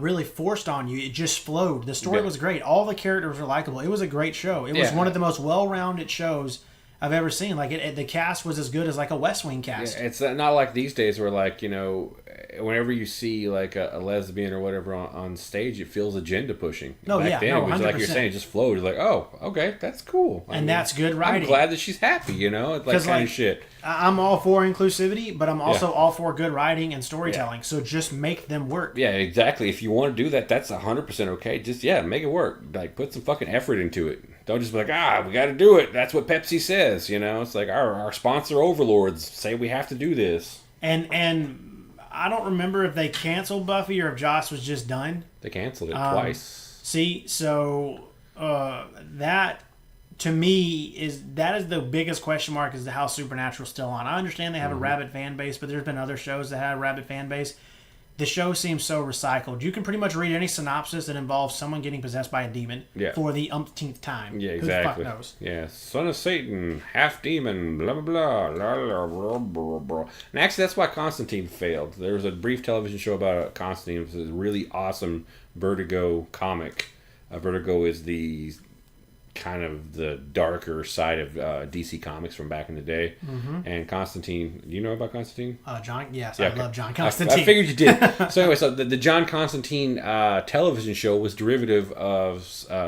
Speaker 1: really forced on you. It just flowed. The story was great. All the characters were likable. It was a great show. It was one of the most well-rounded shows I've ever seen. Like the cast was as good as like a West Wing cast.
Speaker 2: Yeah, it's not like these days where like whenever you see like a lesbian or whatever on stage, it feels agenda pushing.
Speaker 1: No,
Speaker 2: Back then,
Speaker 1: no,
Speaker 2: it was
Speaker 1: 100%.
Speaker 2: like you're saying, it just flowed. It's like, oh, okay, that's cool.
Speaker 1: And that's good writing.
Speaker 2: I'm glad that she's happy. It's like kind of shit.
Speaker 1: I'm all for inclusivity, but I'm also all for good writing and storytelling.
Speaker 2: Yeah.
Speaker 1: So just make them work.
Speaker 2: Yeah, exactly. If you want to do that, that's 100% okay. Just make it work. Like put some fucking effort into it. Don't just be like, we got to do it. That's what Pepsi says. It's like our sponsor overlords say we have to do this.
Speaker 1: And I don't remember if they canceled Buffy or if Joss was just done.
Speaker 2: They canceled it twice.
Speaker 1: See, so that to me is the biggest question mark as to how Supernatural's still on. I understand they have a rabid fan base, but there's been other shows that have a rabid fan base. The show seems so recycled. You can pretty much read any synopsis that involves someone getting possessed by a demon for the umpteenth time.
Speaker 2: Yeah, exactly.
Speaker 1: Who the fuck knows?
Speaker 2: Yeah, son of Satan, half demon, blah, blah, blah, blah, blah, blah, blah. And actually, that's why Constantine failed. There was a brief television show about Constantine. It was a really awesome Vertigo comic. Vertigo is the kind of the darker side of DC Comics from back in the day. Mm-hmm. And Constantine, do you know about Constantine?
Speaker 1: John, yes,
Speaker 2: yeah,
Speaker 1: I love John Constantine.
Speaker 2: I figured you did. So anyway, the John Constantine television show was derivative of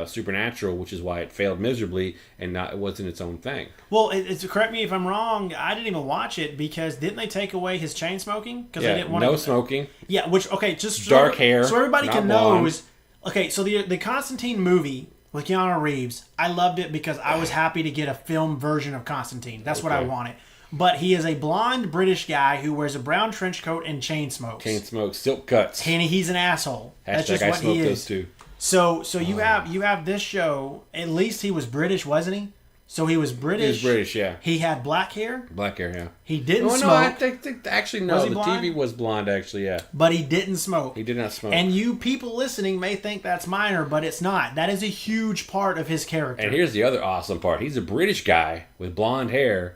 Speaker 2: Supernatural, which is why it failed miserably and it wasn't its own thing.
Speaker 1: Well, it's correct me if I'm wrong. I didn't even watch it because didn't they take away his chain smoking? Because they didn't want
Speaker 2: no smoking.
Speaker 1: Yeah, just
Speaker 2: dark hair,
Speaker 1: so everybody can
Speaker 2: blonde.
Speaker 1: know. Okay, so the Constantine movie with Keanu Reeves, I loved it because I was happy to get a film version of Constantine. That's what I wanted. But he is a blonde British guy who wears a brown trench coat and chain smokes.
Speaker 2: Silk cuts.
Speaker 1: And he's an asshole. That's just
Speaker 2: I
Speaker 1: what he is.
Speaker 2: Those too.
Speaker 1: So you have this show. At least he was British, wasn't he? So he was British.
Speaker 2: He was British, yeah.
Speaker 1: He had black hair.
Speaker 2: Black hair, yeah.
Speaker 1: He didn't smoke.
Speaker 2: No, I think actually no. The
Speaker 1: blonde?
Speaker 2: TV was blonde, actually, yeah.
Speaker 1: But he didn't smoke.
Speaker 2: He did not smoke.
Speaker 1: And you people listening may think that's minor, but it's not. That is a huge part of his character.
Speaker 2: And here's the other awesome part. He's a British guy with blonde hair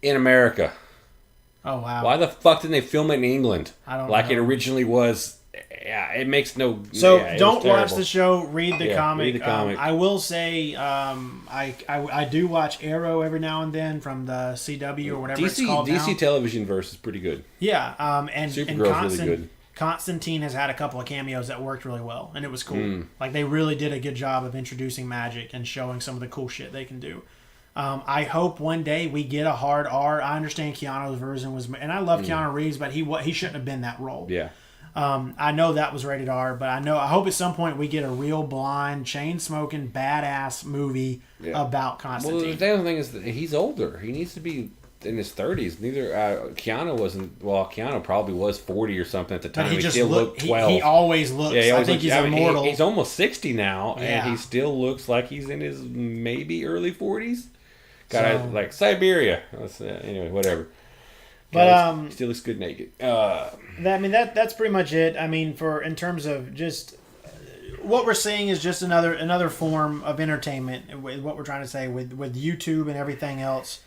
Speaker 2: in America.
Speaker 1: Oh, wow.
Speaker 2: Why the fuck didn't they film it in England?
Speaker 1: I don't know.
Speaker 2: Like it originally was. Yeah, it makes no...
Speaker 1: So
Speaker 2: yeah,
Speaker 1: don't watch the show. Read the comic.
Speaker 2: Read the comic.
Speaker 1: I will say I do watch Arrow every now and then from the CW or whatever it's called
Speaker 2: DC
Speaker 1: now.
Speaker 2: Television verse is pretty good.
Speaker 1: Yeah, and
Speaker 2: Supergirl's really good.
Speaker 1: Constantine has had a couple of cameos that worked really well, and it was cool. Like they really did a good job of introducing magic and showing some of the cool shit they can do. I hope one day we get a hard R. I understand Keanu's version was, and I love Keanu Reeves, but he shouldn't have been that role.
Speaker 2: Yeah.
Speaker 1: I know that was rated R, but I hope at some point we get a real blonde, chain-smoking, badass movie about Constantine.
Speaker 2: Well, the other thing is that he's older. He needs to be in his 30s. Neither Keanu wasn't. Well, Keanu probably was 40 or something at the time.
Speaker 1: But he
Speaker 2: still looked 12.
Speaker 1: He always looks.
Speaker 2: Yeah,
Speaker 1: I think he's immortal.
Speaker 2: He's almost 60 now, and he still looks like he's in his maybe early 40s. Like Siberia. Anyway, whatever.
Speaker 1: But
Speaker 2: he still looks good naked.
Speaker 1: That's pretty much it. I mean, in terms of just what we're seeing is just another form of entertainment. What we're trying to say with YouTube and everything else,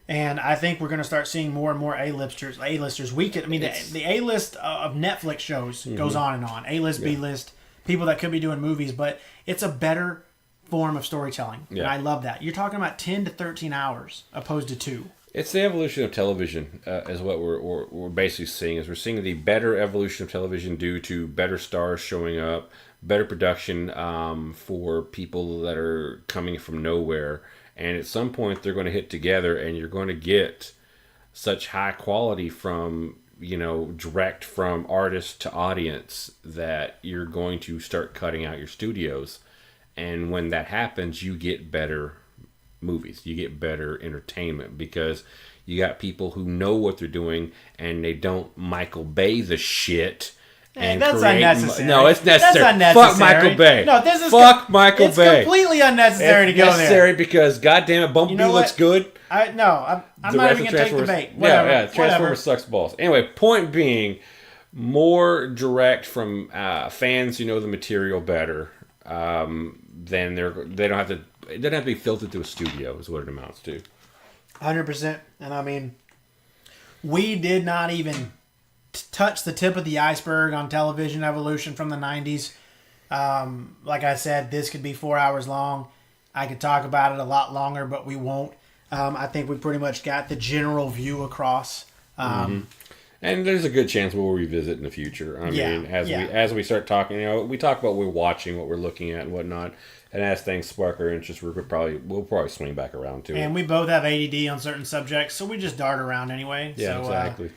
Speaker 1: and I think we're going to start seeing more and more A-listers. The A-list of Netflix shows goes on and on. A-list, B-list, people that could be doing movies, but it's a better form of storytelling, and I love that. You're talking about 10 to 13 hours opposed to 2.
Speaker 2: It's the evolution of television, is what we're basically seeing. We're seeing the better evolution of television due to better stars showing up, better production for people that are coming from nowhere, and at some point they're going to hit together, and you're going to get such high quality from direct from artist to audience that you're going to start cutting out your studios, and when that happens, you get better movies, you get better entertainment because you got people who know what they're doing and they don't Michael Bay the shit. And
Speaker 1: that's unnecessary.
Speaker 2: No, it's necessary.
Speaker 1: That's unnecessary.
Speaker 2: Fuck Michael Bay.
Speaker 1: No, this is
Speaker 2: Michael
Speaker 1: it's
Speaker 2: Bay.
Speaker 1: It's completely unnecessary to go there.
Speaker 2: It's necessary because goddamn it, Bumblebee looks good.
Speaker 1: I'm not even going to take the bait.
Speaker 2: Yeah, Transformers sucks balls. Anyway, point being, more direct from fans who know the material better. Then they don't have to. It doesn't have to be filtered through a studio, is what it amounts to.
Speaker 1: 100%. And I mean, we did not even touch the tip of the iceberg on television evolution from the 90s. Like I said, this could be 4 hours long. I could talk about it a lot longer, but we won't. I think we pretty much got the general view across.
Speaker 2: And there's a good chance we'll revisit in the future. I mean, as we start talking, we talk about what we're watching, what we're looking at, and whatnot. And as things spark our interest, we'll probably swing back around to it.
Speaker 1: And we both have ADD on certain subjects, so we just dart around anyway.
Speaker 2: Yeah,
Speaker 1: so,
Speaker 2: exactly.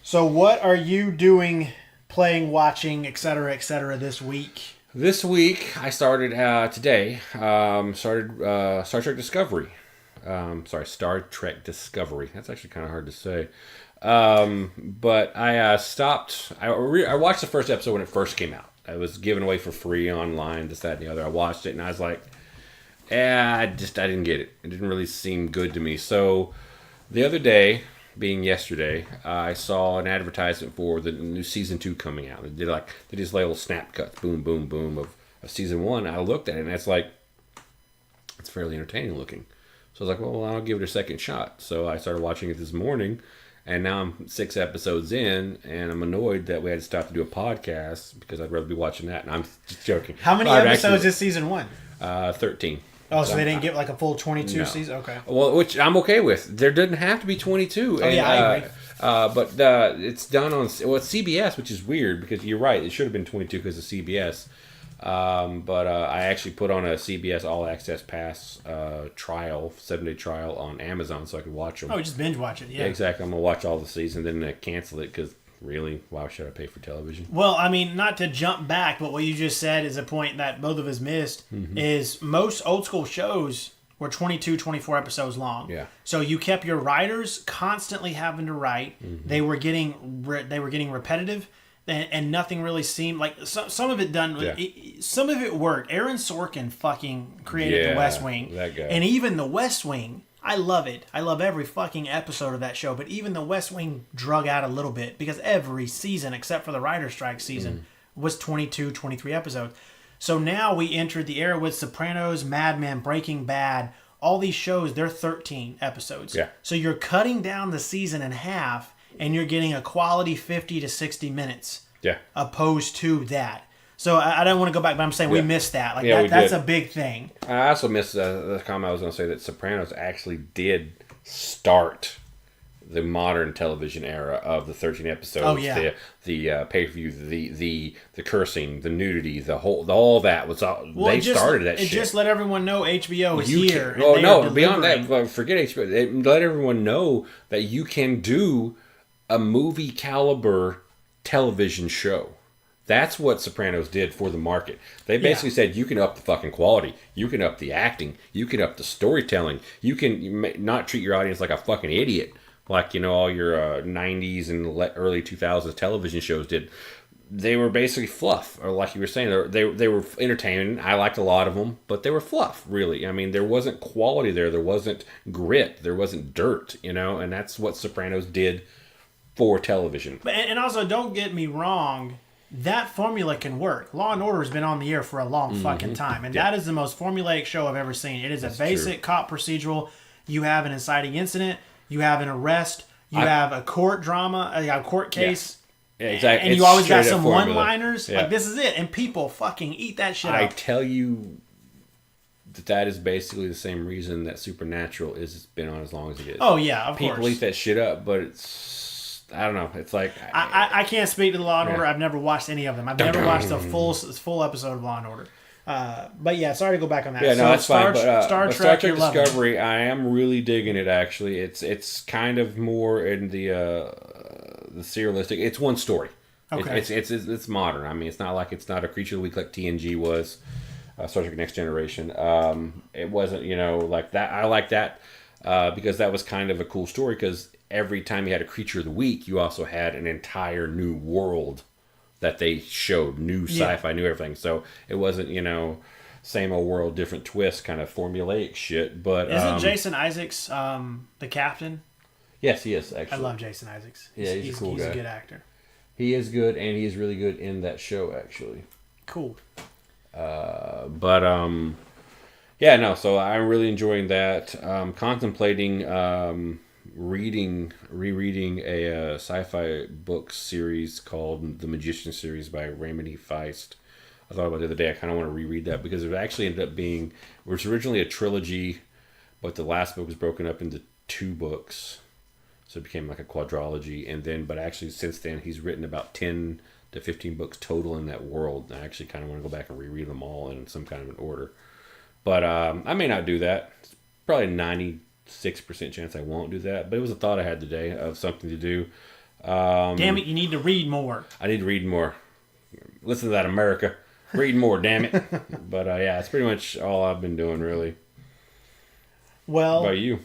Speaker 1: So what are you doing, playing, watching, etc., this week?
Speaker 2: This week, I started today. Star Trek Discovery. Star Trek Discovery. That's actually kind of hard to say. But I stopped. I watched the first episode when it first came out. It was given away for free online, this, that, and the other. I watched it and I was like, I didn't get it. It didn't really seem good to me. So the other day, being yesterday, I saw an advertisement for the new season 2 coming out. They did these little snap cuts, boom, boom, boom of season 1. I looked at it and it's fairly entertaining looking. So I was like, well, I'll give it a second shot. So I started watching it this morning. And now I'm 6 episodes in, and I'm annoyed that we had to stop to do a podcast because I'd rather be watching that. And I'm just joking.
Speaker 1: How many episodes is season 1?
Speaker 2: 13.
Speaker 1: Oh, so they didn't get like a full 22 season? Okay.
Speaker 2: Well, which I'm okay with. There doesn't have to be 22.
Speaker 1: Oh, yeah, I agree.
Speaker 2: But it's done on... Well, it's CBS, which is weird because you're right. It should have been 22 because of CBS. But I actually put on a CBS All Access Pass trial, 7-day trial on Amazon so I could watch them.
Speaker 1: Oh, just binge watch it, yeah.
Speaker 2: Exactly. I'm going to watch all the season, then cancel it because really, why should I pay for television?
Speaker 1: Well, I mean, not to jump back, but what you just said is a point that both of us missed, is most old school shows were 22, 24 episodes long.
Speaker 2: Yeah.
Speaker 1: So you kept your writers constantly having to write. They were getting repetitive. And nothing really seemed like some of it done.
Speaker 2: Yeah.
Speaker 1: Some of it worked. Aaron Sorkin fucking created The West Wing,
Speaker 2: that guy.
Speaker 1: And even The West Wing, I love it. I love every fucking episode of that show. But even The West Wing drug out a little bit because every season, except for the writer's strike season, was 22, 23 episodes. So now we entered the era with Sopranos, Mad Men, Breaking Bad. All these shows, they're 13 episodes.
Speaker 2: Yeah.
Speaker 1: So you're cutting down the season in half. And you're getting a quality 50 to 60 minutes.
Speaker 2: Yeah.
Speaker 1: Opposed to that. So I don't want to go back, but I'm saying we missed that. That's a big thing.
Speaker 2: I also missed the comment I was going to say that Sopranos actually did start the modern television era of the 13 episodes.
Speaker 1: Oh, yeah.
Speaker 2: The pay-per-view, the cursing, the nudity, all that was all. Well, started that shit.
Speaker 1: It just let everyone know HBO is here.
Speaker 2: Beyond that, forget HBO. It let everyone know that you can do a movie caliber television show. That's what Sopranos did for the market. They basically said you can up the fucking quality, you can up the acting, you can up the storytelling, you can not treat your audience like a fucking idiot, like all your 90s and early 2000s television shows did. They were basically fluff, or like you were saying, they were entertaining. I liked a lot of them, but they were fluff, really. I mean, there wasn't quality there wasn't grit, there wasn't dirt, and that's what Sopranos did for television.
Speaker 1: And also, don't get me wrong, that formula can work. Law and Order has been on the air for a long fucking time, and that is the most formulaic show I've ever seen. It is a basic cop procedural. You have an inciting incident, you have an arrest, you have a court drama, a court case.
Speaker 2: Yeah, exactly.
Speaker 1: And you always got some one-liners. Yeah. Like, this is it. And people fucking eat that shit up.
Speaker 2: I tell you that is basically the same reason that Supernatural has been on as long as it is.
Speaker 1: Oh, yeah, of course.
Speaker 2: People eat that shit up, but it's... I don't know. It's like...
Speaker 1: I can't speak to the Law & Order. I've never watched any of them. I've never watched a full episode of Law & Order. But yeah, sorry to go back on that.
Speaker 2: Yeah, no, that's fine. But,
Speaker 1: Star Trek
Speaker 2: Discovery, I am really digging it, actually. It's kind of more in the serialistic... It's one story.
Speaker 1: Okay.
Speaker 2: It's modern. I mean, it's not a Creature of the Week like TNG was, Star Trek Next Generation. It wasn't, like that. I like that because that was kind of a cool story because every time you had a Creature of the Week, you also had an entire new world that they showed, new sci-fi, new everything. So it wasn't, same old world, different twist kind of formulaic shit. But
Speaker 1: isn't Jason Isaacs the captain?
Speaker 2: Yes, he is, actually.
Speaker 1: I love Jason Isaacs.
Speaker 2: He's a cool guy.
Speaker 1: He's a good actor.
Speaker 2: He is good, and he is really good in that show, actually.
Speaker 1: Cool.
Speaker 2: So I'm really enjoying that. Contemplating rereading a sci-fi book series called The Magician series by Raymond E. Feist. I thought about it the other day. I kind of want to reread that because it actually ended up being... It was originally a trilogy but the last book was broken up into 2 books, so it became like a quadrilogy. And then, but actually, since then, he's written about 10 to 15 books total in that world. And I actually kind of want to go back and reread them all in some kind of an order. But I may not do that. It's probably 96% chance I won't do that. But it was a thought I had today of something to do.
Speaker 1: Damn it, you need to read more.
Speaker 2: I need to read more. Listen to that, America. Read more, damn it. But yeah, it's pretty much all I've been doing, really.
Speaker 1: Well,
Speaker 2: what about you?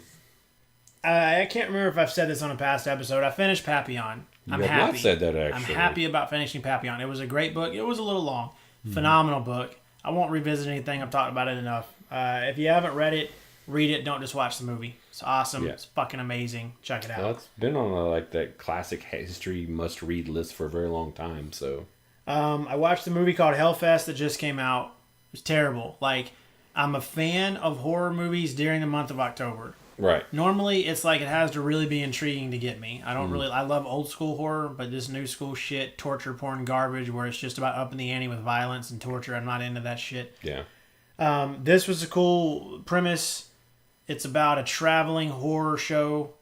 Speaker 1: I can't remember if I've said this on a past episode. I finished Papillon. I'm happy.
Speaker 2: Not said that, actually.
Speaker 1: I'm happy about finishing Papillon. It was a great book. It was a little long. Phenomenal book. I won't revisit anything. I've talked about it enough. If you haven't read it, read it. Don't just watch the movie. It's awesome. Yeah. It's fucking amazing. Check it out.
Speaker 2: Well, it's been on that classic history must-read list for a very long time. So,
Speaker 1: I watched the movie called Hellfest that just came out. It was terrible. Like, I'm a fan of horror movies during the month of October.
Speaker 2: Right.
Speaker 1: Normally, it's like it has to really be intriguing to get me. I don't really... I love old school horror, but this new school shit, torture porn garbage, where it's just about upping the ante with violence and torture, I'm not into that shit.
Speaker 2: Yeah.
Speaker 1: This was a cool premise. It's about a traveling horror show,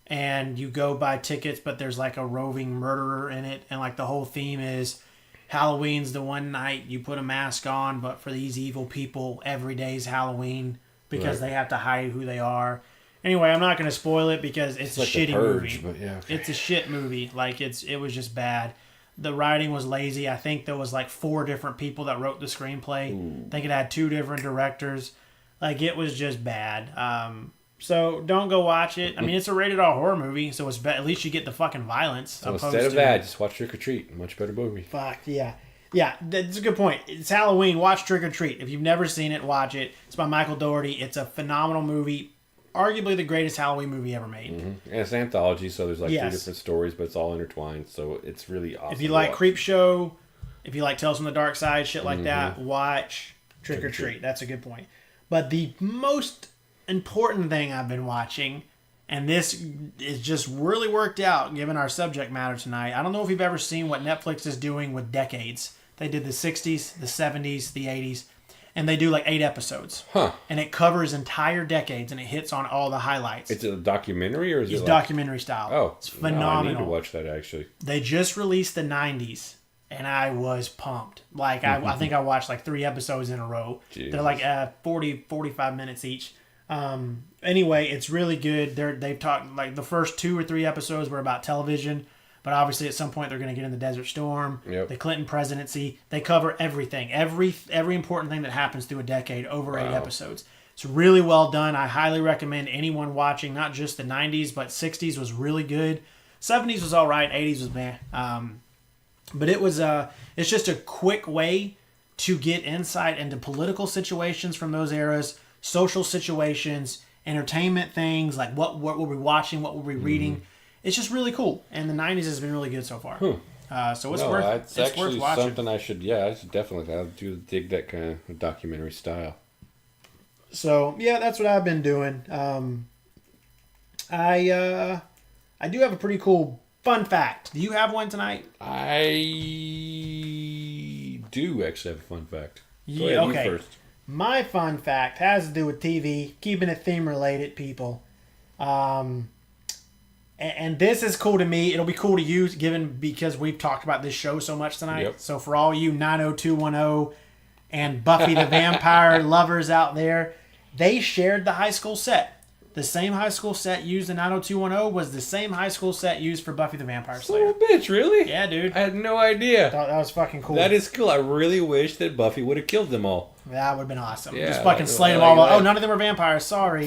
Speaker 1: and you go buy tickets, but there's like a roving murderer in it, and like the whole theme is Halloween's the one night you put a mask on, but for these evil people, every day's Halloween because they have to hide who they are. Anyway, I'm not going to spoil it because it's a shitty movie.
Speaker 2: But yeah, okay.
Speaker 1: It's a shit movie. Like, it was just bad. The writing was lazy. I think there was like 4 different people that wrote the screenplay.
Speaker 2: Ooh.
Speaker 1: I think it had 2 different directors. Like, it was just bad. So don't go watch it. I mean, it's a rated R horror movie, so it's at least you get the fucking violence.
Speaker 2: So instead of that, just watch Trick or Treat. Much better movie.
Speaker 1: Fuck, yeah. Yeah, that's a good point. It's Halloween. Watch Trick or Treat. If you've never seen it, watch it. It's by Michael Dougherty. It's a phenomenal movie. Arguably the greatest Halloween movie ever made.
Speaker 2: Mm-hmm. And it's an anthology, so there's like 3 different stories, but it's all intertwined, so it's really awesome.
Speaker 1: If you like Creepshow, if you like Tales from the Dark Side, shit like that, watch Trick or Treat. That's a good point. But the most important thing I've been watching, and this is just really worked out given our subject matter tonight. I don't know if you've ever seen what Netflix is doing with decades. They did the 60s, the 70s, the 80s. And they do like 8 episodes.
Speaker 2: Huh.
Speaker 1: And it covers entire decades and it hits on all the highlights.
Speaker 2: It's a documentary or is
Speaker 1: it's
Speaker 2: it
Speaker 1: documentary style.
Speaker 2: Oh.
Speaker 1: It's phenomenal.
Speaker 2: No, I need to watch that actually.
Speaker 1: They just released the 90s and I was pumped. Like I think I watched like 3 episodes in a row.
Speaker 2: Jesus.
Speaker 1: They're like 45 minutes each. Anyway, it's really good. They've talked like the first 2 or 3 episodes were about television. But obviously, at some point, they're going to get in the Desert Storm, the Clinton presidency. They cover everything, every important thing that happens through a decade over 8 episodes. It's really well done. I highly recommend anyone watching, not just the 90s, but 60s was really good. 70s was all right. 80s was meh. But it was it's just a quick way to get insight into political situations from those eras, social situations, entertainment things, like what were we watching, what were we reading. It's just really cool, and the 90s has been really good so far. So it's worth watching.
Speaker 2: Something I should definitely. I do dig that kind of documentary style.
Speaker 1: So yeah, that's what I've been doing. I do have a pretty cool fun fact. Do you have one tonight?
Speaker 2: I do actually have a fun fact. Go ahead,
Speaker 1: okay.
Speaker 2: You first.
Speaker 1: My fun fact has to do with TV, keeping it theme related, people. And this is cool to me. It'll be cool to you because we've talked about this show so much tonight.
Speaker 2: Yep.
Speaker 1: So for all you 90210 and Buffy the Vampire lovers out there, they shared the high school set. The same high school set used in 90210 was the same high school set used for Buffy the Vampire Slayer.
Speaker 2: Oh, bitch, really?
Speaker 1: Yeah, dude.
Speaker 2: I had no idea.
Speaker 1: Thought that was fucking cool.
Speaker 2: That is cool. I really wish that Buffy would have killed them all.
Speaker 1: That would have been awesome.
Speaker 2: Yeah,
Speaker 1: just fucking slay them all. Oh, none of them were vampires. Sorry.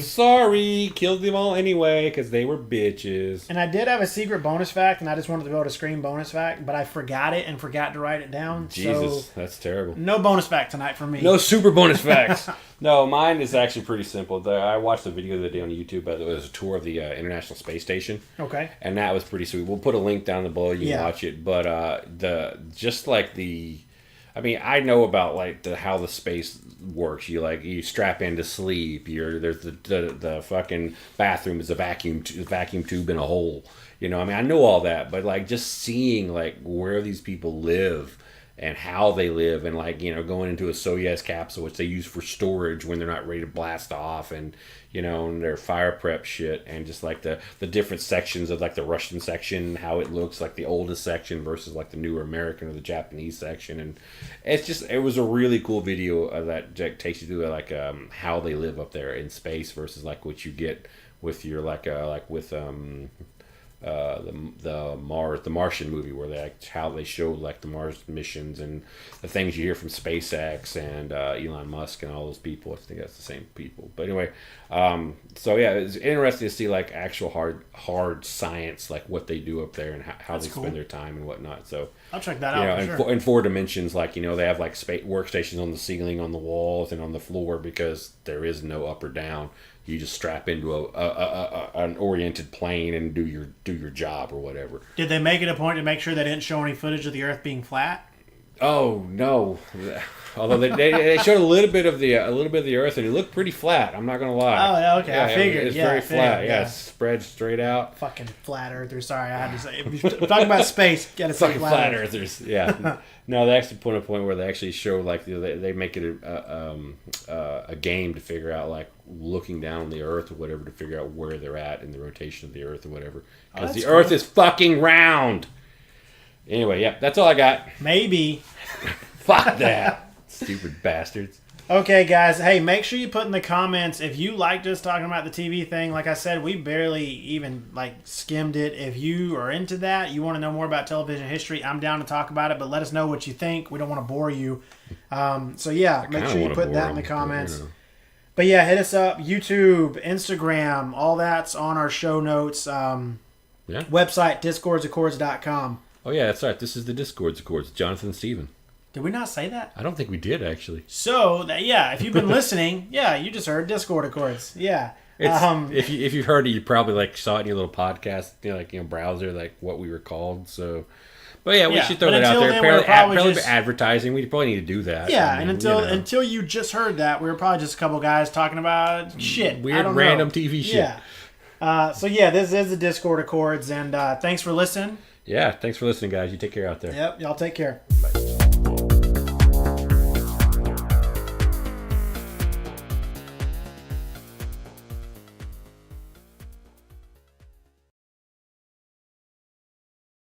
Speaker 2: Killed them all anyway because they were bitches.
Speaker 1: And I did have a secret bonus fact, and I just wanted to be able to scream bonus fact, but I forgot it and forgot to write it down.
Speaker 2: Jesus,
Speaker 1: so
Speaker 2: that's terrible.
Speaker 1: No bonus fact tonight for me.
Speaker 2: No super bonus facts. No, mine is actually pretty simple. I watched a video the other day on YouTube. It was a tour of the International Space Station.
Speaker 1: Okay.
Speaker 2: And that was pretty sweet. We'll put a link down below. You can watch it. But I know about like how the space works. You strap in to sleep. There's the fucking bathroom is a vacuum tube in a hole. I know all that, but like just seeing like where these people live and how they live, and like, you know, going into a Soyuz capsule, which they use for storage when they're not ready to blast off, and you know, and their fire prep shit, and just like the different sections of like the Russian section, how it looks like the oldest section versus like the newer American or the Japanese section, and it was a really cool video that takes you through like how they live up there in space versus like what you get with your the Martian movie, where how they showed like the Mars missions and the things you hear from SpaceX and Elon Musk and all those people. I think that's the same people. But anyway, so yeah, it's interesting to see like actual hard science, like what they do up there and how they spend their time and whatnot. So
Speaker 1: I'll check that out.
Speaker 2: For sure. In 4 dimensions, like, you know, they have like workstations on the ceiling, on the walls, and on the floor, because there is no up or down. You just strap into an oriented plane and do your job or whatever.
Speaker 1: Did they make it a point to make sure they didn't show any footage of the Earth being flat?
Speaker 2: Oh no! Although they showed a little bit of the Earth, and it looked pretty flat. I'm not gonna lie.
Speaker 1: Oh yeah, okay. I figured.
Speaker 2: It's very flat. Yeah, it's spread straight out.
Speaker 1: Fucking flat earthers. Sorry, I had to say. If you're talking about space, gotta say
Speaker 2: flat earthers. Yeah. No, they actually put a point where they actually show like they make it a game to figure out, like, looking down on the Earth or whatever, to figure out where they're at in the rotation of the Earth or whatever, because the Earth is fucking round. Anyway, yeah, that's all I got.
Speaker 1: Maybe.
Speaker 2: Fuck that. Stupid bastards.
Speaker 1: Okay, guys. Hey, make sure you put in the comments if you liked us talking about the TV thing. Like I said, we barely even skimmed it. If you are into that, you want to know more about television history, I'm down to talk about it. But let us know what you think. We don't want to bore you. So yeah, make sure you put that in the comments.
Speaker 2: You know.
Speaker 1: But yeah, hit us up. YouTube, Instagram, all that's on our show notes. Website, discordsaccords.com.
Speaker 2: Oh yeah, that's right. This is the Discords Accords. Jonathan and Steven.
Speaker 1: Did we not say that?
Speaker 2: I don't think we did, actually.
Speaker 1: So, if you've been listening, you just heard Discord Accords. Yeah.
Speaker 2: If you've heard it, you probably saw it in your little podcast, browser, what we were called. So, but yeah, we should throw that out there. Apparently advertising, we probably need to do that.
Speaker 1: Yeah, and until you just heard that, we were probably just a couple guys talking about shit.
Speaker 2: Weird, random TV shit.
Speaker 1: Yeah. This is the Discord Accords, and thanks for listening.
Speaker 2: Yeah, thanks for listening, guys. You take care out there.
Speaker 1: Yep, y'all take care.